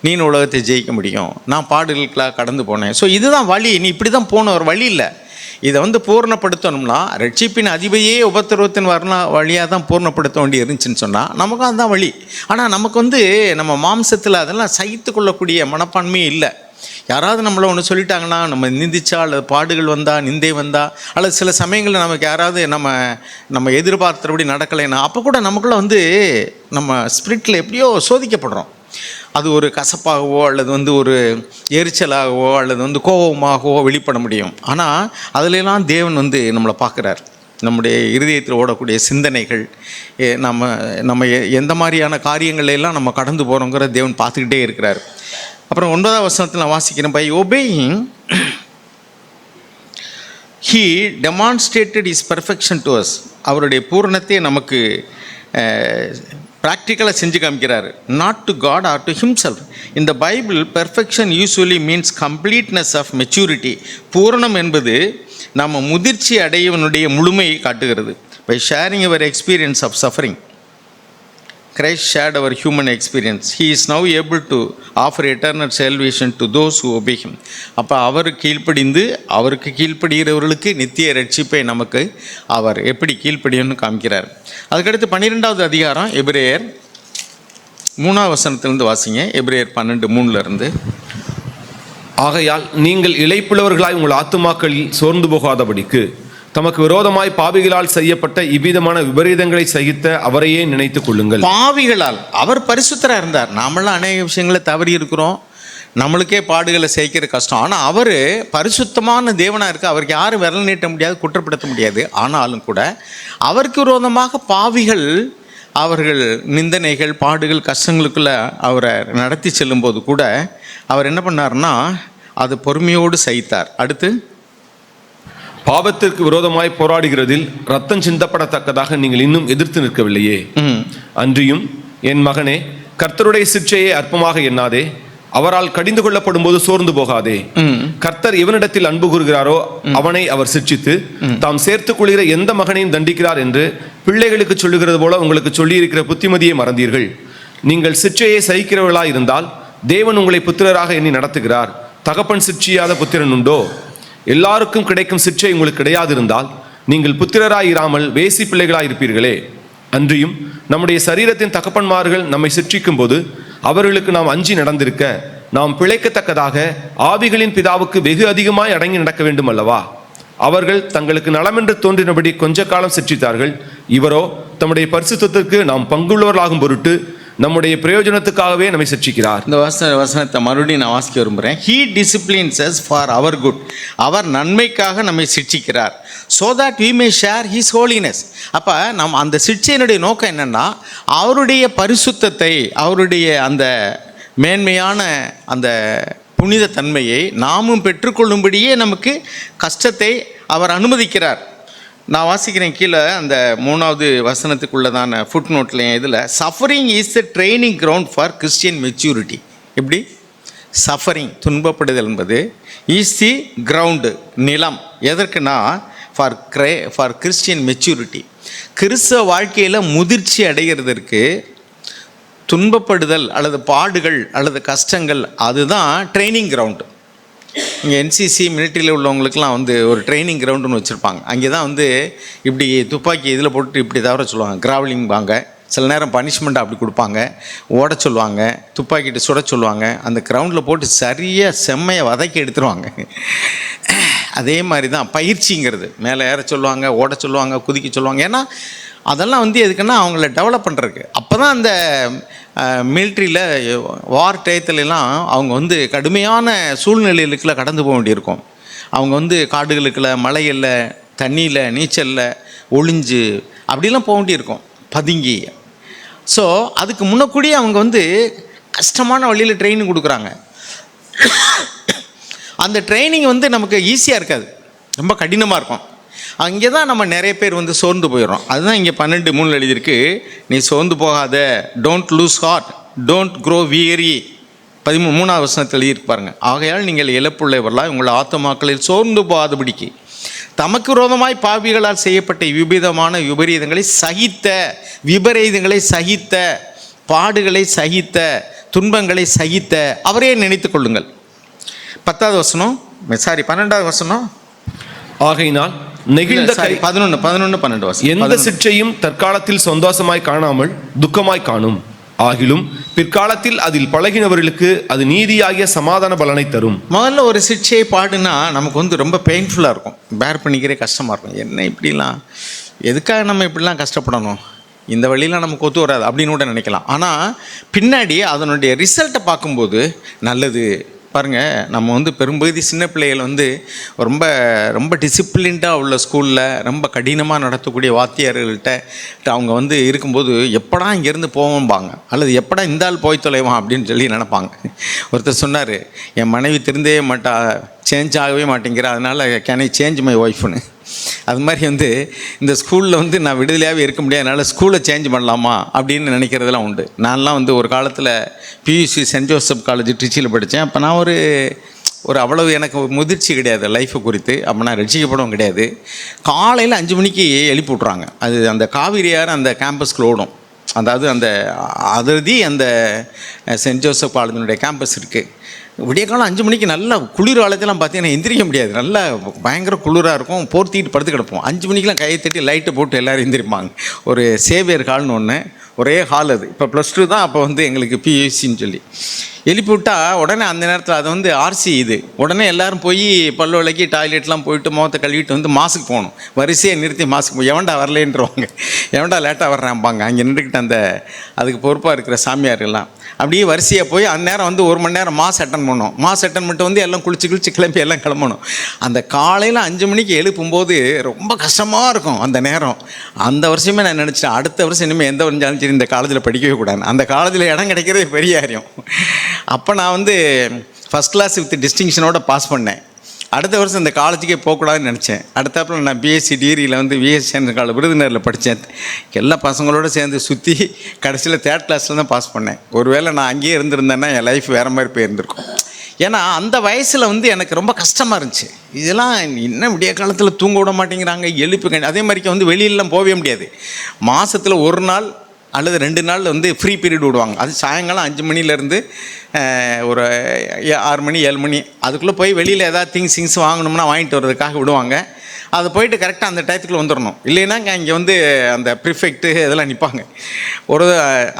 நீ உலகத்தை ஜெயிக்க முடியும், நான் பாடுகளுக்கெல்லாம் கடந்து போனேன். ஸோ இதுதான் வழி, நீ இப்படி தான் போன ஒரு வழி இல்லை. இதை வந்து பூர்ணப்படுத்தணும்னா ரட்சிப்பின் அதிபதியே உபத்திரவத்தின் வழியாக தான் பூர்ணப்படுத்த வேண்டி இருந்துச்சுன்னு சொன்னால் நமக்கும் அதுதான் வழி. ஆனால் நமக்கு வந்து நம்ம மாம்சத்தில் அதெல்லாம் சகித்து கொள்ளக்கூடிய மனப்பான்மையே இல்லை. யாராவது நம்மளை ஒன்று சொல்லிட்டாங்கன்னா, நம்ம நிந்திச்சா அல்லது பாடுகள் வந்தால், நிந்தை வந்தால், அல்லது சில சமயங்களில் நமக்கு யாராவது நம்ம எதிர்பார்த்தபடி நடக்கலைன்னா, அப்போ கூட நமக்குள்ளே வந்து நம்ம ஸ்பிரிட்டில் எப்படியோ சோதிக்கப்படுறோம். அது ஒரு கசப்பாகவோ அல்லது வந்து ஒரு எரிச்சலாகவோ அல்லது வந்து கோபமாகவோ வெளிப்பட முடியும். ஆனால் அதிலெல்லாம் தேவன் வந்து நம்மளை பார்க்குறார். நம்முடைய இருதயத்தில் ஓடக்கூடிய சிந்தனைகள், நம்ம எந்த மாதிரியான காரியங்களெல்லாம் நம்ம கடந்து போகிறோங்கிற தேவன் பார்த்துக்கிட்டே இருக்கிறார். அப்புறம் 9ஆம் வசனத்தில் நான் வாசிக்கிறேன், by obeying he demonstrated his perfection to us. அவருடைய பூரணத்தை நமக்கு ப்ராக்டிக்கலாக செஞ்சு காமிக்கிறார். Not to God or to himself. இந்த Bible perfection usually means completeness of maturity. பூரணம் என்பது நம்ம முதிர்ச்சி அடையவனுடைய முழுமையை காட்டுகிறது. By sharing our experience of suffering, Christ shared our human experience. He is now able to offer eternal salvation to those who obey him. அப்போ அவருக்கு கீழ்ப்படுகிறவர்களுக்கு நித்திய ரட்சிப்பை நமக்கு அவர் எப்படி கீழ்ப்படியும்னு காமிக்கிறார். அதுக்கடுத்து 12வது அதிகாரம் எபிரேயர் 3ஆம் வசனத்திலிருந்து வாசிங்க. எபிரேயர் 12:3 ஆகையால் நீங்கள் இளைப்புள்ளவர்களாய் உங்கள் ஆத்துமாக்களில் சோர்ந்து போகாதபடிக்கு தமக்கு விரோதமாய் பாவிகளால் செய்யப்பட்ட இவ்விதமான விபரீதங்களை சகித்த அவரையே நினைத்துக் கொள்ளுங்கள். பாவிகளால் அவர் பரிசுத்தராக இருந்தார். நாமெல்லாம் அநேக விஷயங்களை தவறி இருக்கிறோம், நம்மளுக்கே பாடுகளை சகிக்கிற கஷ்டம். ஆனால் அவர் பரிசுத்தமான தேவனாக இருக்க, அவருக்கு யாரும் விரல் நீட்ட முடியாது, குற்றப்படுத்த முடியாது. ஆனாலும் கூட அவருக்கு விரோதமாக பாவிகள் அவர்கள் நிந்தனைகள், பாடுகள், கஷ்டங்களுக்குள்ள அவரை நடத்தி செல்லும்போது கூட அவர் என்ன பண்ணார்னா அது பொறுமையோடு சகித்தார். அடுத்து, பாவத்திற்கு விரோதமாய் போராடுகிறதில் ரத்தம் சிந்தப்படத்தக்கதாக நீங்கள் இன்னும் எதிர்த்து நிற்கவில்லையே. அன்றியும் என் மகனே, கர்த்தருடைய சிற்சையை அற்பமாக எண்ணாதே, அவரால் கடிந்து கொள்ளப்படும் போது சோர்ந்து போகாதே. கர்த்தர் எவனிடத்தில் அன்பு கூறுகிறாரோ அவனை அவர் சிற்சித்து தாம் சேர்த்துக் கொள்கிற எந்த மகனையும் தண்டிக்கிறார் என்று பிள்ளைகளுக்கு சொல்லுகிறது போல உங்களுக்கு சொல்லியிருக்கிற புத்திமதியை மறந்தீர்கள். நீங்கள் சிற்சையை சகிக்கிறவர்களாய் இருந்தால் தேவன் உங்களை புத்திரராக எண்ணி நடத்துகிறார். தகப்பன் சிற்சியாத புத்திரன் உண்டோ? எல்லாருக்கும் கிடைக்கும் சிற்சை உங்களுக்கு கிடையாது இருந்தால் நீங்கள் புத்திரராய் இராமல் வேசி பிள்ளைகளாய் இருப்பீர்களே. அன்றியும் நம்முடைய சரீரத்தின் தகப்பன்மார்கள் நம்மை சிற்றிக்கும் போது அவர்களுக்கு நாம் அஞ்சி நடந்திருக்க நாம் பிழைக்கத்தக்கதாக ஆவிகளின் பிதாவுக்கு வெகு அதிகமாய் அடங்கி நடக்க வேண்டும் அல்லவா? அவர்கள் தங்களுக்கு நலமென்று தோன்றினபடி கொஞ்ச காலம் சிற்றித்தார்கள். இவரோ தம்முடைய பரிசுத்தத்திற்கு நாம் பங்குள்ளவர்களாகும் பொருட்டு நம்முடைய பிரயோஜனத்துக்காகவே நம்மை சிற்றிக்கிறார். இந்த வசனத்தை மறுபடியும் நான் வாசிக்க விரும்புகிறேன். He disciplines us for our good. அவர் நன்மைக்காக நம்மை சிற்றிக்கிறார். So that we may share his holiness. அப்போ நம்ம அந்த சிற்சையினுடைய நோக்கம் என்னென்னா, அவருடைய பரிசுத்தத்தை, அவருடைய அந்த மேன்மையான அந்த புனித தன்மையை நாமும் பெற்றுக்கொள்ளும்படியே நமக்கு கஷ்டத்தை அவர் அனுமதிக்கிறார். நான் வாசிக்கிறேன் கீழே அந்த 3வது வசனத்துக்குள்ளதான ஃபுட் நோட்டில் இதில், suffering is the training ground for Christian maturity. எப்படி? சஃபரிங், துன்பப்படுதல் என்பது இஸ் தி கிரவுண்டு, நிலம். எதற்குனா ஃபார் கிறிஸ்டியன் மெச்சூரிட்டி. கிறிஸ்தவ வாழ்க்கையில் முதிர்ச்சி அடைகிறதற்கு துன்பப்படுதல் அல்லது பாடுகள் அல்லது கஷ்டங்கள் அதுதான் ட்ரைனிங் கிரவுண்டு. இங்கே என்சிசி மிலிட்ரியில் உள்ளவங்களுக்கெல்லாம் வந்து ஒரு ட்ரைனிங் கிரவுண்டுன்னு வச்சுருப்பாங்க. அங்கே தான் வந்து இப்படி துப்பாக்கி இதில் போட்டு இப்படி தவிர சொல்லுவாங்க, கிராவலிங் வாங்க. சில நேரம் பனிஷ்மெண்ட்டாக அப்படி கொடுப்பாங்க, ஓட சொல்லுவாங்க, துப்பாக்கிட்டு சுட சொல்லுவாங்க. அந்த கிரவுண்டில் போட்டு சரியாக செம்மையை வதக்கி எடுத்துருவாங்க. அதே மாதிரி தான் பயிற்சிங்கிறது. மேலே ஏற சொல்லுவாங்க, ஓட சொல்லுவாங்க, குதிக்க சொல்லுவாங்க. ஏன்னா அதெல்லாம் வந்து எதுக்குன்னா அவங்கள டெவலப் பண்ணுறதுக்கு. அப்போ தான் அந்த மிலிட்ரியில் வார் டயத்துலலாம் அவங்க வந்து கடுமையான சூழ்நிலைகளுக்குள்ள கடந்து போக வேண்டியிருக்கும். அவங்க வந்து காடுகளுக்குள்ள, மலைகளில், தண்ணியில், நீச்சலில் ஒளிஞ்சு அப்படிலாம் போக வேண்டியிருக்கும், பதுங்கி. ஸோ அதுக்கு முன்னக்கூடியே அவங்க வந்து கஷ்டமான வழியில் ட்ரைனிங் கொடுக்குறாங்க. அந்த ட்ரைனிங் வந்து நமக்கு ஈஸியாக இருக்காது, ரொம்ப கடினமாக இருக்கும். அங்கே தான் நம்ம நிறைய பேர் வந்து சோர்ந்து போயிடுறோம். அதுதான் இங்கே 12:3 எழுதியிருக்கு, நீ சோர்ந்து போகாத, don't lose heart, don't grow weary. 13ஆம் வசனத்தில் எழுதியிருக்கு பாருங்கள். ஆகையால் நீங்கள் இழப்புள்ளவர்களாய் உங்கள் ஆத்துமாக்களில் சோர்ந்து போகாதபடிக்கு தமக்கு விரோதமாய் பாவிகளால் செய்யப்பட்ட விபரீதங்களை சகித்த, பாடுகளை சகித்த, துன்பங்களை சகித்த அவரே நினைத்து கொள்ளுங்கள். 10வது வசனம், சாரி 12வது வசனம். ஆகையினால் நெகிழ்ந்த கை 11 12 வசனம். எந்த சிற்றையும் தற்காலத்தில் சந்தோஷமாய் காணாமல் துக்கமாய் காணும். ஆகிலும் பிற்காலத்தில் அதில் பழகினவர்களுக்கு அது நீதியாகிய சமாதான பலனை தரும். முதல்ல ஒரு சிக்ஷையை பாடுனா நமக்கு வந்து ரொம்ப பெயின்ஃபுல்லாக இருக்கும், பேர் பண்ணிக்கிறே கஷ்டமாக இருக்கும். என்ன இப்படிலாம், எதுக்காக நம்ம இப்படிலாம் கஷ்டப்படணும், இந்த வழியெலாம் நமக்கு ஒத்து வராது அப்படின்னு கூட நினைக்கலாம். ஆனால் பின்னாடி அதனுடைய ரிசல்ட்டை பார்க்கும்போது நல்லது. பாருங்கள், நம்ம வந்து பெரும்பகுதி சின்ன பிள்ளைகள் வந்து ரொம்ப ரொம்ப டிசிப்ளின்டாக உள்ள ஸ்கூலில் ரொம்ப கடினமாக நடத்தக்கூடிய வாத்தியார்கள்ட்ட அவங்க வந்து இருக்கும்போது எப்படா இங்கேருந்து போவோம்பாங்க, அல்லது எப்படா இந்த ஆள் போய் தொலைவான் அப்படின்னு சொல்லி நினைப்பாங்க. ஒருத்தர் சொன்னார், என் மனைவி திருந்தவே மாட்டா, சேஞ்ச் ஆகவே மாட்டேங்கிற, அதனால் கேன் ஐ சேஞ்ச் மை ஒய்ஃப்னு. அது மாதிரி வந்து இந்த ஸ்கூலில் வந்து நான் விடுதலையாகவே இருக்க முடியாது, அதனால் ஸ்கூலை சேஞ்ச் பண்ணலாமா அப்படின்னு நினைக்கிறதுலாம் உண்டு. நான்லாம் வந்து ஒரு காலத்தில் பியூசி சென்ட் ஜோசப் காலேஜ் ட்ரிச்சியில் படித்தேன். அப்போ நான் ஒரு அவ்வளவு எனக்கு முதிர்ச்சி கிடையாது லைஃப்பை குறித்து. அப்போ நான் ரசிக்கப்படவும் கிடையாது. காலையில் 5 மணிக்கு எழுப்பி விட்றாங்க. அது அந்த காவிரியார் அந்த கேம்பஸ்குள்ள ஓடும். அதாவது அந்த அந்த சென்ட் ஜோசப் காலேஜினுடைய கேம்பஸ் இருக்குது. விடிய காலம் 5 மணிக்கு நல்லா குளிர் காலத்தெல்லாம் பார்த்தீங்கன்னா எந்திரிக்க முடியாது, நல்லா பயங்கர குளிராக இருக்கும், போர்த்திட்டு படுத்து கிடப்போம். 5 மணிக்கெலாம் கையை தட்டி லைட்டை போட்டு எல்லோரும் எந்திரிப்பாங்க. ஒரு சேவியர் ஹால்னு ஒன்று, ஒரே ஹால் அது. இப்போ +2 தான் அப்போ வந்து எங்களுக்கு பியூசின்னு சொல்லி எழுப்பி விட்டால் உடனே அந்த நேரத்தில் அது வந்து ஆர்சி இது, உடனே எல்லோரும் போய் பல்லு விளக்கி டாய்லெட்லாம் போயிட்டு முகத்தை கழுவிட்டு வந்து மாசுக்கு போகணும். வரிசையை நிறுத்தி மாசுக்கு போய் எவன்டா வரலேன்றவாங்க, எவன்டா லேட்டாக வர்றான்பாங்க. அங்கே நின்றுக்கிட்டு அதுக்கு பொறுப்பாக இருக்கிற சாமியார்கள்லாம் அப்படியே வரிசையாக போய் அந்நேரம் வந்து 1 மணி நேரம் மாஸ் அட்டன் பண்ணோம். மாஸ் அட்டன் பண்ணிட்டு வந்து எல்லாம் குளிச்சு கிளம்பி எல்லாம் கிளம்பணும். அந்த காலையில் 5 மணிக்கு எழுப்பும்போது ரொம்ப கஷ்டமாக இருக்கும் அந்த நேரம். அந்த வருஷமே நான் நினச்சிட்டேன், அடுத்த வருஷம் இனிமேல் எந்த வந்தாலும் சரி இந்த காலேஜில் படிக்கவே கூடாது. அந்த காலேஜில் இடம் கிடைக்கிறதே பெரிய காரியம். அப்போ நான் வந்து ஃபஸ்ட் கிளாஸ் வித் டிஸ்டிங்ஷனோட பாஸ் பண்ணேன். அடுத்த வருஷம் இந்த காலேஜுக்கே போகக்கூடாதுன்னு நினச்சேன். அடுத்தாப்பில் நான் பிஎஸ்சி டிகிரியில் வந்து விஎஸ்சி காலேஜ் விருதுநகரில் படித்தேன். எல்லா பசங்களோடு சேர்ந்து சுற்றி கடைசியில் 3rd கிளாஸில் தான் பாஸ் பண்ணேன். ஒருவேளை நான் அங்கேயே இருந்திருந்தேன்னா என் லைஃப் வேறு மாதிரி போயிருந்திருக்கும். ஏன்னா அந்த வயசில் வந்து எனக்கு ரொம்ப கஷ்டமாக இருந்துச்சு. இதெல்லாம் இன்னும் விடிய காலத்தில் தூங்க விட மாட்டேங்கிறாங்க, எழுப்பு. அதே மாதிரிக்கு வந்து வெளியிலலாம் போகவே முடியாது. மாதத்தில் 1 நாள் அல்லது 2 நாள் வந்து ஃப்ரீ பீரியட் விடுவாங்க. அது சாயங்காலம் 5 மணிலேருந்து ஒரு 6 மணி 7 மணி அதுக்குள்ளே போய் வெளியில் ஏதாவது திங்ஸ் வாங்கணும்னா வாங்கிட்டு வர்றதுக்காக விடுவாங்க. அது போயிட்டு கரெக்டாக அந்த டயத்துக்குள்ளே வந்துடணும். இல்லைன்னா இங்கே வந்து அந்த ப்ரிஃபெக்ட்டு இதெல்லாம் நிற்பாங்க.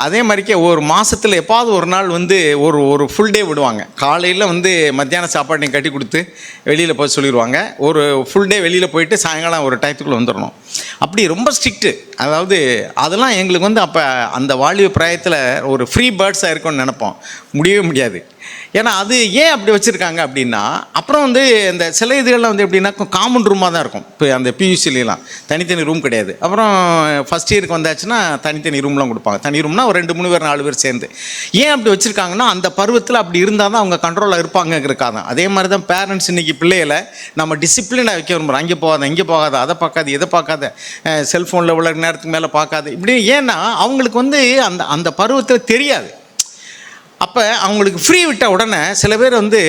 அதே மாதிரிக்கே ஒரு மாதத்தில் எப்பாவது ஒரு நாள் வந்து ஒரு ஃபுல் டே விடுவாங்க. காலையில் வந்து மத்தியான சாப்பாட்டையும் கட்டி கொடுத்து வெளியில் போய் சொல்லிடுவாங்க. ஒரு ஃபுல் டே வெளியில் போயிட்டு சாயங்காலம் ஒரு டயத்துக்குள்ளே வந்துடணும். அப்படி ரொம்ப ஸ்ட்ரிக்ட்டு. அதாவது அதெல்லாம் எங்களுக்கு வந்து அப்போ அந்த வாலிப பிராயத்தில் ஒரு ஃப்ரீ பேர்ட்ஸாக இருக்கும்னு நினைப்போம். முடியவே முடியாது. ஏன்னா அது ஏன் அப்படி வச்சுருக்காங்க அப்படின்னா, அப்புறம் வந்து இந்த சில இதுகளில் வந்து எப்படின்னா காமன் ரூமாக தான் இருக்கும். இப்போ அந்த பியூசிலாம் தனித்தனி ரூம் கிடையாது. அப்புறம் ஃபஸ்ட் இயருக்கு வந்தாச்சுன்னா தனித்தனி ரூம்லாம் கொடுப்பாங்க. தனி ரூம்னா ஒரு 2 3 பேர் 4 பேர் சேர்ந்து. ஏன் அப்படி வச்சுருக்காங்கன்னா, அந்த பருவத்தில் அப்படி இருந்தால் தான் அவங்க கண்ட்ரோலாக இருப்பாங்கங்கிறக்காக தான். அதே மாதிரி தான் பேரண்ட்ஸ் இன்றைக்கி பிள்ளைகளை நம்ம டிசிப்ளினாக வைக்க விரும்புகிறோம். அங்கே போகாத, இங்கே போகாத, அதை பார்க்காது, இதை பார்க்காத, செல்ஃபோனில் உள்ள நேரத்துக்கு மேலே பார்க்காது, இப்படி. ஏன்னா அவங்களுக்கு வந்து அந்த பருவத்தில் தெரியாது. அப்போ அவங்களுக்கு ஃப்ரீ விட்ட உடனே சில பேர் வந்து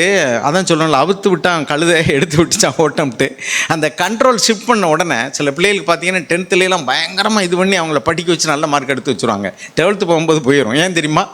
அதான் சொல்லணும்ல, அவுத்து விட்டான் கழுதை எடுத்து விட்டுச்சான் ஓட்டம்ட்டு அந்த கண்ட்ரோல் ஷிஃப்ட் பண்ண உடனே சில பிள்ளைகளுக்கு பார்த்தீங்கன்னா 10th பயங்கரமாக இது பண்ணி அவங்கள படிக்க வச்சு நல்ல மார்க் எடுத்து வச்சுருவாங்க. 12th போகும்போது போயிடும். ஏன் தெரியுமா?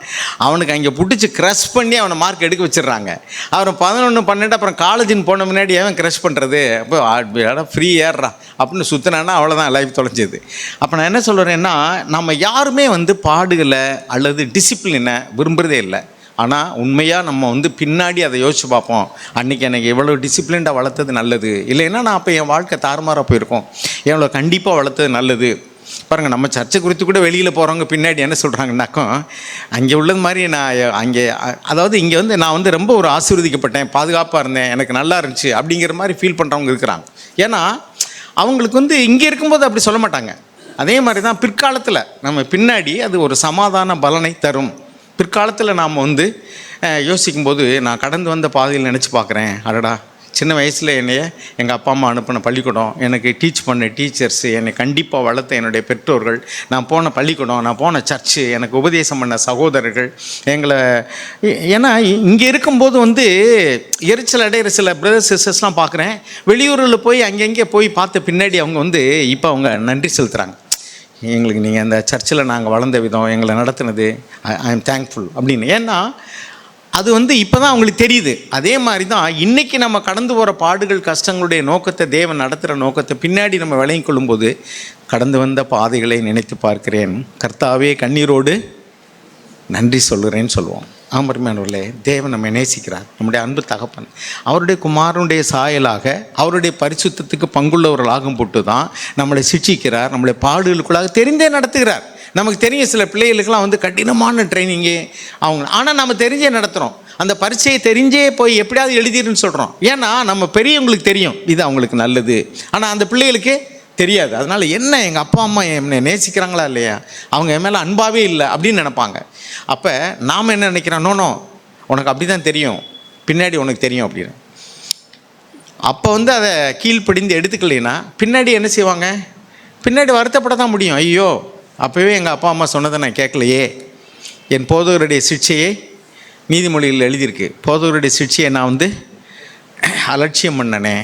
அவனுக்கு அங்கே பிடிச்சி க்ரஷ் பண்ணி அவனை மார்க் எடுக்க வச்சிடுறாங்க. அவன் 11 12 அப்புறம் காலேஜின்னு போன முன்னாடி அவன் க்ரஷ் பண்ணுறது, அப்போ ஃப்ரீ ஏறுறா அப்படின்னு சுற்றினான்னா அவ்வளோதான், லைஃப் தொலைஞ்சது. அப்போ நான் என்ன சொல்கிறேன்னா, நம்ம யாருமே வந்து பாடுகளை அல்லது டிசிப்ளினை விரும்புகிறதே இல்லை. ஆனால் உண்மையாக நம்ம வந்து பின்னாடி அதை யோசிச்சு பார்ப்போம். அன்றைக்கி எனக்கு எவ்வளோ டிசிப்ளின்டாக வளர்த்தது நல்லது, இல்லைன்னா நான் அப்போ என் வாழ்க்கை தாறுமாறாக போயிருக்கோம். எவ்வளோ கண்டிப்பாக வளர்த்தது நல்லது. பாருங்கள், நம்ம சர்ச்சை குறித்து கூட வெளியில் போகிறவங்க பின்னாடி என்ன சொல்கிறாங்கன்னாக்கும், அங்கே உள்ளது மாதிரி நான் அங்கே, அதாவது இங்கே வந்து நான் வந்து ரொம்ப ஒரு ஆசீர்வதிக்கப்பட்டேன், பாதுகாப்பாக இருந்தேன், எனக்கு நல்லா இருந்துச்சு அப்படிங்கிற மாதிரி ஃபீல் பண்ணுறவங்க இருக்கிறாங்க. ஏன்னா அவங்களுக்கு வந்து இங்கே இருக்கும்போது அப்படி சொல்ல மாட்டாங்க. அதே மாதிரி தான் பிற்காலத்தில் நம்ம பின்னாடி அது ஒரு சமாதான பலனை தரும். பிற்காலத்தில் நாம் வந்து யோசிக்கும்போது நான் கடந்து வந்த பாதையில் நினச்சி பார்க்குறேன், அடடா சின்ன வயசில் என்னைய எங்கள் அப்பா அம்மா அனுப்பின பள்ளிக்கூடம், எனக்கு டீச் பண்ண டீச்சர்ஸு, என்னை கண்டிப்பாக வளர்த்த என்னுடைய பெற்றோர்கள், நான் போன பள்ளிக்கூடம், நான் போன சர்ச்சு, எனக்கு உபதேசம் பண்ண சகோதரர்கள், எங்களை. ஏன்னா இங்கே இருக்கும்போது வந்து எரிச்சல் அடைகிற சில பிரதர்ஸ் சிஸ்டர்ஸ்லாம் பார்க்குறேன். வெளியூரில் போய் அங்கங்கே போய் பார்த்த பின்னாடி அவங்க வந்து இப்போ அவங்க நன்றி செலுத்துகிறாங்க. எங்களுக்கு நீங்கள் அந்த சர்ச்சில் நாங்கள் வளர்ந்த விதம், எங்களை நடத்துனது, ஐ எம் தேங்க்ஃபுல் அப்படின்னு. ஏன்னா அது இப்போ தான் அவங்களுக்கு தெரியுது. அதே மாதிரி தான் இன்றைக்கி நம்ம கடந்து போகிற பாடுகள், கஷ்டங்களுடைய நோக்கத்தை, தேவன் நடத்துகிற நோக்கத்தை பின்னாடி நம்ம விளங்கிக் கொள்ளும்போது, கடந்து வந்த பாதைகளை நினைத்து பார்க்கிறேன், கர்த்தாவே கண்ணீரோடு நன்றி சொல்லுறேன்னு சொல்லுவோம். ஆமர்மையானவர்களே, தேவன் நம்மை நேசிக்கிறார், நம்முடைய அன்பு தகப்பன். அவருடைய குமாரனுடைய சாயலாக, அவருடைய பரிசுத்தத்துக்கு பங்குள்ளவர்களாகும் போட்டு தான் நம்மளை சிட்சிக்கிறார், நம்மளை பாடுகளுக்குள்ளாக தெரிந்தே நடத்துகிறார். நமக்கு தெரியும் சில பிள்ளைகளுக்கெல்லாம் கடினமான ட்ரைனிங்கு அவங்க, ஆனால் நம்ம தெரிஞ்சே நடத்துகிறோம். அந்த பரீட்சையை தெரிஞ்சே போய் எப்படியாவது எழுதிருன்னு சொல்கிறோம். ஏன்னா நம்ம பெரியவங்களுக்கு தெரியும் இது அவங்களுக்கு நல்லது, ஆனால் அந்த பிள்ளைகளுக்கு தெரியாது. அதனால் என்ன எங்கள் அப்பா அம்மா என்னை நேசிக்கிறாங்களா இல்லையா, அவங்க என் மேலே அன்பாகவே இல்லை அப்படின்னு நினைப்பாங்க. அப்போ நாம் என்ன நினைக்கிறோம், நோ உனக்கு அப்படி தான் தெரியும், பின்னாடி உனக்கு தெரியும் அப்படின்னு. அப்போ அதை கீழ்ப்படிந்து எடுத்துக்கலைன்னா பின்னாடி என்ன செய்வாங்க, பின்னாடி வருத்தப்பட தான் முடியும். ஐயோ அப்போவே எங்கள் அப்பா அம்மா சொன்னதை நான் கேட்கலையே, என் போதகருடைய சிக்ஷையை நீதிமொழியில் எழுதியிருக்கு, போதகருடைய சிக்ஷையை நான் அலட்சியம் பண்ணனே,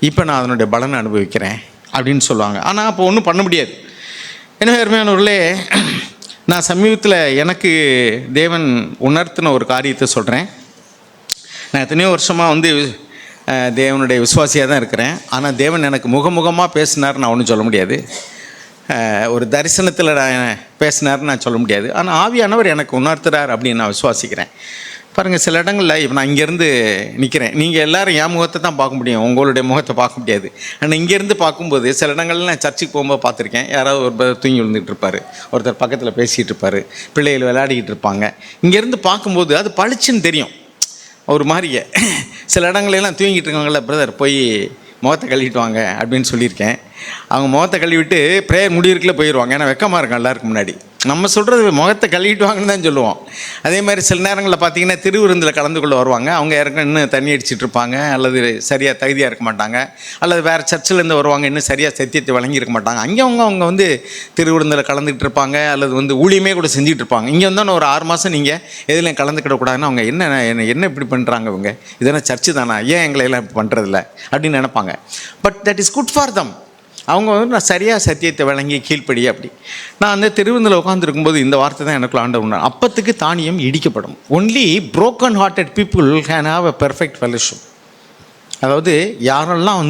இப்போ நான் அதனுடைய பலனை அனுபவிக்கிறேன் அப்படின்னு சொல்லுவாங்க. ஆனால் அப்போ ஒன்றும் பண்ண முடியாது. எனவே அருமையானவர்களே, நான் சமீபத்தில் எனக்கு தேவன் உணர்த்தின ஒரு காரியத்தை சொல்கிறேன். நான் எத்தனையோ வருஷமாக தேவனுடைய விசுவாசியாக தான் இருக்கிறேன். ஆனால் தேவன் எனக்கு முகமுகமாக பேசினார் நான் ஒன்றும் சொல்ல முடியாது, ஒரு தரிசனத்தில் பேசினார்னு நான் சொல்ல முடியாது. ஆனால் ஆவியானவர் எனக்கு உணர்த்துறார் அப்படின்னு நான் விசுவாசிக்கிறேன். பாருங்கள், சில இடங்களில் இப்போ நான் இங்கேருந்து நிற்கிறேன், நீங்கள் எல்லோரும் என் முகத்தை தான் பார்க்க முடியும், உங்களுடைய முகத்தை பார்க்க முடியாது. ஆனால் இங்கேருந்து பார்க்கும்போது சில இடங்களில் நான் சர்ச்சுக்கு போகும்போது பார்த்துருக்கேன், யாராவது ஒருத்தர் தூங்கி விழுந்துட்டு இருப்பார், ஒருத்தர் பக்கத்தில் பேசிகிட்டு இருப்பார், பிள்ளைகள் விளையாடிக்கிட்டு இருப்பாங்க. இங்கேருந்து பார்க்கும்போது அது பளிச்சுன்னு தெரியும் ஒரு மாதிரியே. சில இடங்களெல்லாம் தூங்கிட்டு இருக்காங்கள, பிரதர் போய் முகத்தை கழுவிட்டு வாங்க அப்படின்னு சொல்லியிருக்கேன். அவங்க முகத்தை கழுவிட்டு ப்ரேயர் முடியிருக்குள்ள போயிடுவாங்க. ஏன்னா வெக்கமாக இருக்கும் எல்லாருக்கும் முன்னாடி. நம்ம சொல்கிறது முகத்தை கழுவிட்டு வாங்கன்னு தான் சொல்லுவோம். அதே மாதிரி சில நேரங்களில் பார்த்திங்கன்னா திருவிருந்தில் கலந்து கொள்ள வருவாங்க, அவங்க யாருக்கும் இன்னும் தண்ணி அடிச்சிட்டு இருப்பாங்க, அல்லது சரியாக தகுதியாக இருக்க மாட்டாங்க, அல்லது வேறு சர்ச்சிலேருந்து வருவாங்க, இன்னும் சரியாக சத்தியத்தை வழங்கியிருக்க மாட்டாங்க. அங்கே அவங்க திருவிருந்தில் கலந்துக்கிட்டு இருப்பாங்க, அல்லது ஊழியமே கூட செஞ்சுட்டு இருப்பாங்க. இங்கே ஒரு 6 மாதம் நீங்கள் எதுலையும் கலந்துக்கிடக்கூடாதுன்னு அவங்க என்ன இப்படி பண்ணுறாங்க, இவங்க இதெல்லாம் சர்ச்சு தானா, ஏன் எங்களை எல்லாம் இப்போ பண்ணுறதில்ல அப்படின்னு நினைப்பாங்க. But that is good for them. அவங்க நான் சரியாக சத்தியத்தை வழங்கி கீழ்ப்படி அப்படி. நான் திருவிருந்தில் உட்காந்துருக்கும்போது இந்த வார்த்தை தான் எனக்குள்ள ஆண்டவர், அப்பத்துக்கு தானியம் இடிக்கப்படும். Only broken hearted people can have a perfect fellowship. அதாவது யாரெல்லாம்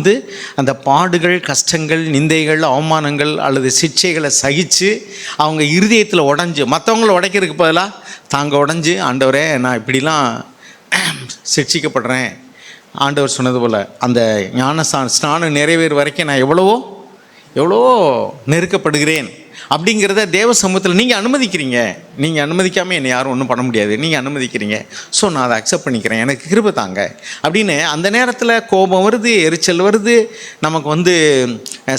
அந்த பாடுகள், கஷ்டங்கள், நிந்தைகள், அவமானங்கள் அல்லது சிக்ஷைகளை சகித்து அவங்க இருதயத்தில் உடஞ்சி, மற்றவங்கள உடைக்கிறதுக்கு பதிலாக தாங்க உடஞ்சி, ஆண்டவரே நான் இப்படிலாம் சிக்ஷிக்கப்படுறேன், ஆண்டவர் சொன்னது போல் அந்த ஸ்நானம் நிறைவேறு வரைக்கும் நான் எவ்வளவோ நெருக்கப்படுகிறேன் அப்படிங்கிறத தேவ சமூகத்தில் நீங்கள் அனுமதிக்கிறீங்க. நீங்கள் அனுமதிக்காமல் என்னை யாரும் ஒன்றும் பண்ண முடியாது, நீங்கள் அனுமதிக்கிறீங்க. ஸோ நான் அதை அக்செப்ட் பண்ணிக்கிறேன், எனக்கு கிருபை தாங்க அப்படின்னு. அந்த நேரத்தில் கோபம் வருது, எரிச்சல் வருது, நமக்கு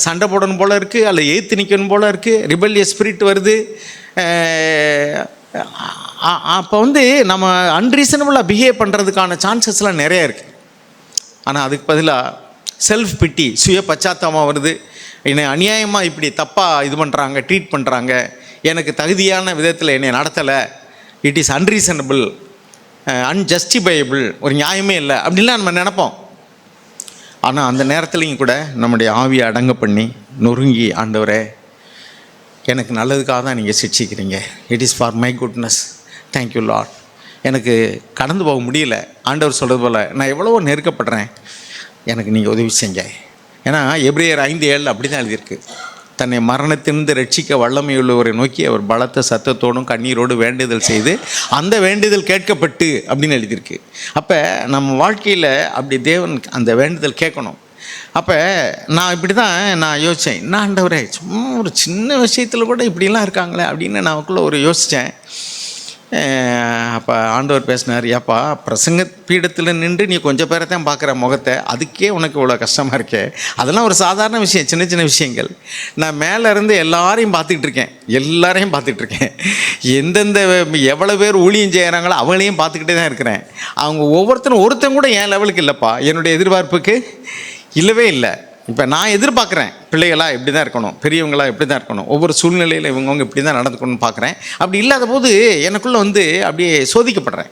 சண்டை போடணும் போல் இருக்குது, அல்ல ஏற்று நிற்கணும் போல் இருக்குது, ரிபல்லியஸ் ஸ்பிரிட் வருது. அப்போ நம்ம அன்ரீசனபுளாக பிஹேவ் பண்ணுறதுக்கான சான்சஸ்லாம் நிறையா இருக்குது. ஆனால் அதுக்கு பதிலாக செல்ஃப் பிட்டி, சுய பச்சாத்தாபம் வருது. என்னை அநியாயமாக இப்படி தப்பாக இது பண்ணுறாங்க, ட்ரீட் பண்ணுறாங்க, எனக்கு தகுதியான விதத்தில் என்னை நடத்தலை, இட் இஸ் அன்ரீசனபிள், அன்ஜஸ்டிஃபையபிள், ஒரு நியாயமே இல்லை அப்படின்லாம் நம்ம நினைப்போம். ஆனால் அந்த நேரத்துலையும் கூட நம்முடைய ஆவியை அடங்க பண்ணி நொறுங்கி, ஆண்டவரே எனக்கு நல்லதுக்காக தான் நீங்கள் சிக்ஷிக்கிறீங்க, it is for my goodness, thank you Lord, எனக்கு கடந்து போக முடியல, ஆண்டவர் சொல்கிறது போல் நான் எவ்வளவோ நெருக்கப்படுறேன், எனக்கு நீங்கள் உதவி செஞ்ச. ஏன்னா எபிரேயர் 5:7 அப்படி தான் எழுதியிருக்கு, தன்னை மரணத்திலிருந்து ரட்சிக்க வல்லமையுள்ளவரை நோக்கி அவர் பலத்த சத்தத்தோடும் கண்ணீரோடு வேண்டுதல் செய்து அந்த வேண்டுதல் கேட்கப்பட்டு அப்படின்னு எழுதியிருக்கு. அப்போ நம்ம வாழ்க்கையில் அப்படி தேவன் அந்த வேண்டுதல் கேட்கணும். அப்போ நான் இப்படி தான் நான் யோசித்தேன், என்ன ஆண்டவரே சும்மா ஒரு சின்ன விஷயத்தில் கூட இப்படிலாம் இருக்காங்களே அப்படின்னு நான் அவக்குள்ளே ஒரு யோசித்தேன். அப்போ ஆண்டவர் பேசினார், ஏப்பா பிரசங்க பீடத்தில் நின்று நீ கொஞ்சம் பேரை தான் பார்க்குற முகத்தை, அதுக்கே உனக்கு இவ்வளோ கஷ்டமாக இருக்கே, அதெல்லாம் ஒரு சாதாரண விஷயம், சின்ன சின்ன விஷயங்கள். நான் மேலே இருந்து எல்லாரையும் பார்த்துக்கிட்டு இருக்கேன், எந்தெந்த எவ்வளோ பேர் ஊழியம் செய்கிறாங்களோ அவங்களையும் பார்த்துக்கிட்டே தான் இருக்கிறேன். அவங்க ஒருத்தன் கூட என் லெவலுக்கு இல்லைப்பா, என்னுடைய எதிர்பார்ப்புக்கு இல்லவே இல்லை. இப்போ நான் எதிர்பார்க்குறேன் பிள்ளைகளாக இப்படி தான் இருக்கணும், பெரியவங்களாக இப்படி தான் இருக்கணும், ஒவ்வொரு சூழ்நிலையில் இவங்கவுங்க இப்படி தான் நடந்துக்கணும்னு பார்க்குறேன். அப்படி இல்லாத போது எனக்குள்ளே அப்படியே சோதிக்கப்படுறேன்.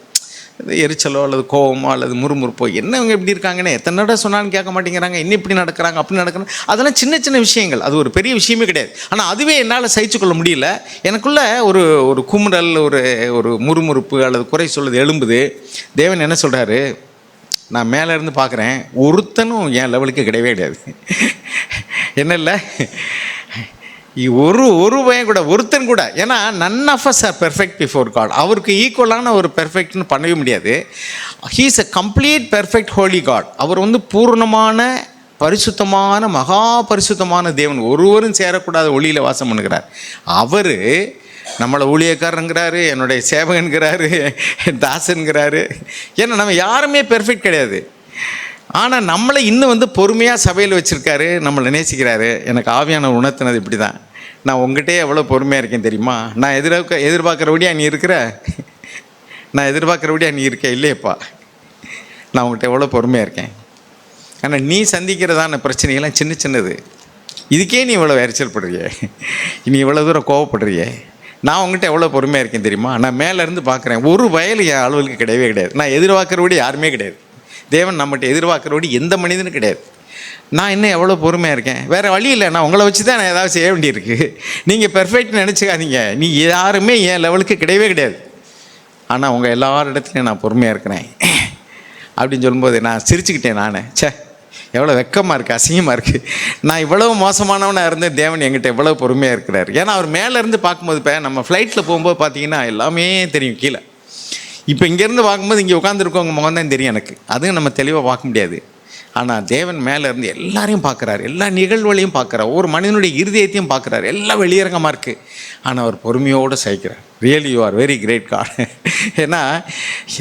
எரிச்சலோ அல்லது கோவமோ அல்லது முறுமுறுப்போ, என்ன இவங்க இப்படி இருக்காங்கன்னு எத்தனை தடவை சொன்னாலும் கேட்க மாட்டேங்கிறாங்க, இன்னும் இப்படி நடக்கிறாங்க அப்படி நடக்கணும், அதெல்லாம் சின்ன சின்ன விஷயங்கள், அது ஒரு பெரிய விஷயமே கிடையாது. ஆனால் அதுவே என்னால் சகிச்சுக்கொள்ள முடியல. எனக்குள்ள ஒரு ஒரு குமுறல், ஒரு முறுமுறுப்பு அல்லது குறை சொல்லுது எழும்புது. தேவன் என்ன சொல்கிறாரு, நான் மேலே இருந்து பார்க்குறேன், ஒருத்தனும் என் லெவலுக்கு கிடையவே கிடையாது. என்ன இல்லை, ஒரு பையன் கூட, ஒருத்தன் கூட. ஏன்னா none of us are perfect before God. அவருக்கு ஈக்குவலான ஒரு பெர்ஃபெக்ட்னு பண்ணவே முடியாது. He is a complete perfect holy God. அவர் வந்து பூர்ணமான பரிசுத்தமான மகா பரிசுத்தமான தேவன், ஒருவரும் சேரக்கூடாத ஒளியில் வாசம் பண்ணுகிறார். அவர் நம்மளை ஊழியக்காரங்கிறாரு, என்னுடைய சேவகன்கிறாரு, தாசன்கிறாரு. ஏன்னா நம்ம யாருமே பெர்ஃபெக்ட் கிடையாது. ஆனால் நம்மளை இன்னும் வந்து பொறுமையாக சபையில் வச்சுருக்காரு, நம்மளை நேசிக்கிறாரு. எனக்கு ஆவியான உணர்த்தினது இப்படி தான். நான் உங்ககிட்டே எவ்வளோ பொறுமையாக இருக்கேன் தெரியுமா? நான் எதிர்பார்க்குறபடியா நீ இருக்கிற, நான் எதிர்பார்க்குறபடியா நீ இருக்க இல்லையப்பா. நான் உங்கள்கிட்ட எவ்வளோ பொறுமையாக இருக்கேன். ஆனால் நீ சந்திக்கிறதான பிரச்சனைகள்லாம் சின்ன சின்னது. இதுக்கே நீ இவ்வளோ எரிச்சல்படுறிய, நீ இவ்வளோ தூரம் கோவப்படுறிய. நான் உங்கள்கிட்ட எவ்வளோ பொறுமையாக இருக்கேன் தெரியுமா? நான் மேலேருந்து பார்க்குறேன், ஒரு வயல் என் அளவுக்கு கிடையவே கிடையாது. நான் எதிர்பார்க்குறபடி யாருமே கிடையாது. தேவன் நம்மகிட்ட எதிர்பார்க்குறபடி எந்த மனிதனும் கிடையாது. நான் இன்னும் எவ்வளோ பொறுமையாக இருக்கேன். வேறு வழி இல்லை, நான் உங்களை வச்சு தான் நான் ஏதாவது செய்ய வேண்டியிருக்கு. நீங்கள் பெர்ஃபெக்ட்னு நினச்சிக்காதீங்க. நீ யாருமே என் லெவலுக்கு கிடையவே கிடையாது. ஆனால் உங்கள் எல்லாரிடத்துலையும் நான் பொறுமையாக இருக்கிறேன் அப்படின்னு சொல்லும்போது நான் சிரிச்சுக்கிட்டேன். நான் எவ்வளோ வெக்கமாக இருக்குது, அசிங்கமாக இருக்குது. நான் இவ்வளோ மோசமானவனாக இருந்தேன், தேவன் என்கிட்ட எவ்வளோ பொறுமையாக இருக்கிறார். ஏன்னா அவர் மேலேருந்து பார்க்கும்போது, இப்போ நம்ம ஃப்ளைட்டில் போகும்போது பார்த்தீங்கன்னா எல்லாமே தெரியும் கீழே. இப்போ இங்கேருந்து பார்க்கும்போது இங்கே உட்காந்துருக்கவங்க முகம் தான் தெரியும் எனக்கு, அதுவும் நம்ம தெளிவாக பார்க்க முடியாது. ஆனால் தேவன் மேலே இருந்து எல்லாரையும் பார்க்குறாரு, எல்லா நிகழ்வுகளையும் பார்க்குறாரு, ஒவ்வொரு மனிதனுடைய இருதயத்தையும் பார்க்குறாரு. எல்லாம் வெளியரங்கமாக இருக்குது, ஆனால் அவர் பொறுமையோடு சகிக்கிறார். Really you are very great God. ஏன்னா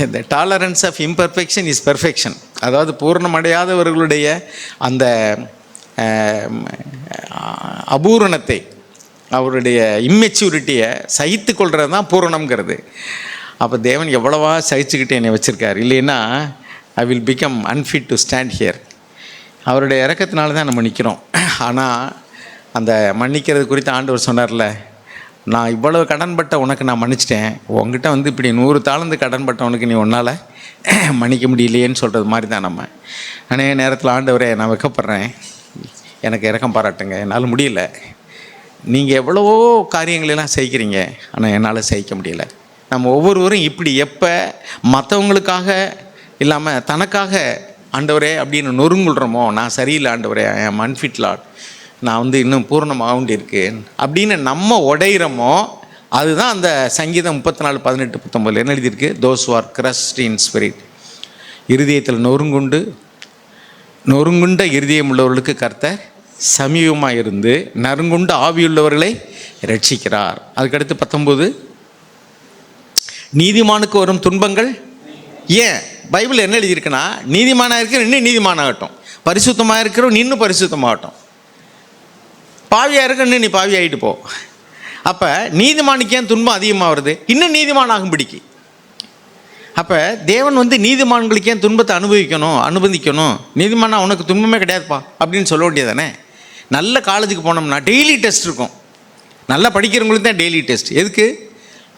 இந்த tolerance of imperfection is perfection. அதாவது பூர்ணமடையாதவர்களுடைய அந்த அபூரணத்தை, அவருடைய இம்மெச்சூரிட்டியை சகித்து கொள்வது தான் பூரணம்ங்கிறது. அப்போ தேவன் எவ்வளவா சகிச்சுக்கிட்டு என்னை வச்சுருக்கார். இல்லைன்னா I will become unfit to stand here. அவருடைய இறக்கத்தினால தான் நம்ம நிற்கிறோம். ஆனால் அந்த மன்னிக்கிறது குறித்து ஆண்டவர் சொன்னார்ல, நான் இவ்வளவு கடன்பட்ட உனக்கு நான் மன்னிச்சிட்டேன், உங்ககிட்ட வந்து இப்படி 100 தாளந்து கடன்பட்டவனுக்கு நீ உன்னால் மன்னிக்க முடியலையேன்னு சொல்கிறது மாதிரி தான் நம்ம. அநேக நேரத்தில் ஆண்டவரே நான் வெக்கப்படுறேன், எனக்கு இறக்கம் பாராட்டுங்க, என்னால் முடியல. நீங்கள் எவ்வளவோ காரியங்களெல்லாம் செய்கிறீங்க, ஆனால் என்னால் சகிக்க முடியல. நம்ம ஒவ்வொருவரும் இப்படி எப்போ மற்றவங்களுக்காக இல்லாமல் தனக்காக ஆண்டவரே அப்படின்னு நொறுங்குள்றோமோ, நான் சரியில்லை ஆண்டவரே, ஐ ஆம் அன்ஃபிட் லார்ட், நான் வந்து இன்னும் பூர்ணமாக வேண்டியிருக்கேன் அப்படின்னு நம்ம உடையிறோமோ, அதுதான் அந்த சங்கீதம் 34:18-19 என்ன எழுதியிருக்கு? Those are crust in spirit. இருதயத்தில் நொறுங்குண்ட இருதயம் உள்ளவர்களுக்கு கர்த்தர் சமீபமாக இருந்து நறுங்குண்ட ஆவியுள்ளவர்களை ரட்சிக்கிறார். அதுக்கடுத்து 19, நீதிமானுக்கு வரும் துன்பங்கள் ஏன்? பைபிள் என்ன எழுதியிருக்குன்னா, நீதிமானாக இருக்கிற இன்னும் நீதிமானாகட்டும், பரிசுத்தமாக இருக்கிறோம் இன்னும் பரிசுத்தமாகட்டும், பாவியாக இருக்க இன்னும் நீ பாவியாகிட்டு போ. அப்போ நீதிமானுக்கு ஏன் துன்பம் அதிகமாக வருது? இன்னும் நீதிமானாகும் பிடிக்கு. அப்போ தேவன் வந்து நீதிமான்களுக்கு ஏன் துன்பத்தை அனுமதிக்கணும்? நீதிமானா உனக்கு துன்பமே கிடையாதுப்பா அப்படின்னு சொல்ல வேண்டியது தானே. நல்ல காலேஜுக்கு போனோம்னா டெய்லி டெஸ்ட் இருக்கும். நல்லா படிக்கிறவங்களுக்கு தான் டெய்லி டெஸ்ட். எதுக்கு?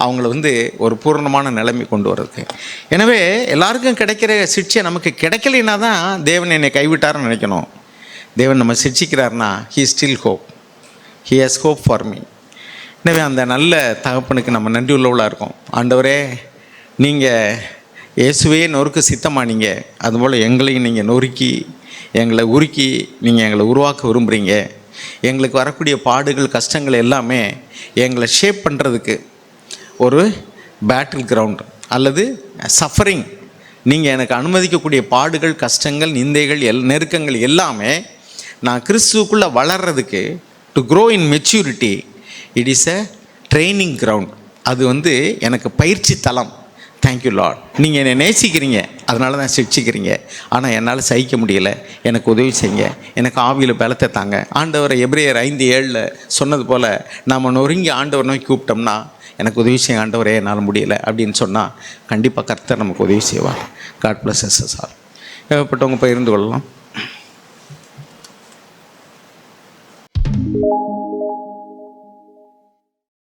அவங்கள வந்து ஒரு பூர்ணமான நிலைமை கொண்டு வர்றதுக்கு. எனவே எல்லாருக்கும் கிடைக்கிற சிக்ஷை நமக்கு கிடைக்கலைன்னா தான் தேவன் என்னை கைவிட்டார்னு நினைக்கணும். தேவன் நம்ம சிக்ஷிக்கிறார்னா he still hope, he has hope for me. எனவே அந்த நல்ல தகப்பனுக்கு நம்ம நன்றி உள்ளவளாக இருக்கோம். ஆண்டவரே, நீங்கள் இயேசுவே நொறுக்கு சித்தமானீங்க, அதுபோல் எங்களையும் நீங்கள் நொறுக்கி எங்களை உருக்கி நீங்கள் எங்களை உருவாக்க விரும்புகிறீங்க. எங்களுக்கு வரக்கூடிய பாடுகள் கஷ்டங்கள் எல்லாமே எங்களை ஷேப் பண்ணுறதுக்கு ஒரு பேட்டில் கிரவுண்ட் அல்லது சஃபரிங். நீங்கள் எனக்கு அனுமதிக்கக்கூடிய பாடுகள் கஷ்டங்கள் நிந்தைகள் நெருக்கங்கள் எல்லாமே நான் கிறிஸ்துவுக்குள்ளே வளர்கிறதுக்கு, to grow in maturity, it is a training ground. அது வந்து எனக்கு பயிற்சி தளம். தேங்க்யூ லார்ட், நீங்கள் என்னை நேசிக்கிறீங்க, அதனால தான் சிக்ஷிக்கிறீங்க. ஆனால் என்னால் சகிக்க முடியலை, எனக்கு உதவி செய்யுங்க, எனக்கு ஆவியில் பலத்தை தாங்க. ஆண்டவரை எபிரேயர் 5:7 சொன்னது போல் நாம் நொறுங்கி ஆண்டவர் நோக்கி கூப்பிட்டோம்னா, எனக்கு உதவி செய்ய ஆண்டவரே என்னால் முடியலை அப்படின்னு சொன்னால் கண்டிப்பாக கர்த்தர் நமக்கு உதவி செய்வார். God bless us all. தேவைப்பட்டவங்க போய் இருந்து கொள்ளலாம்.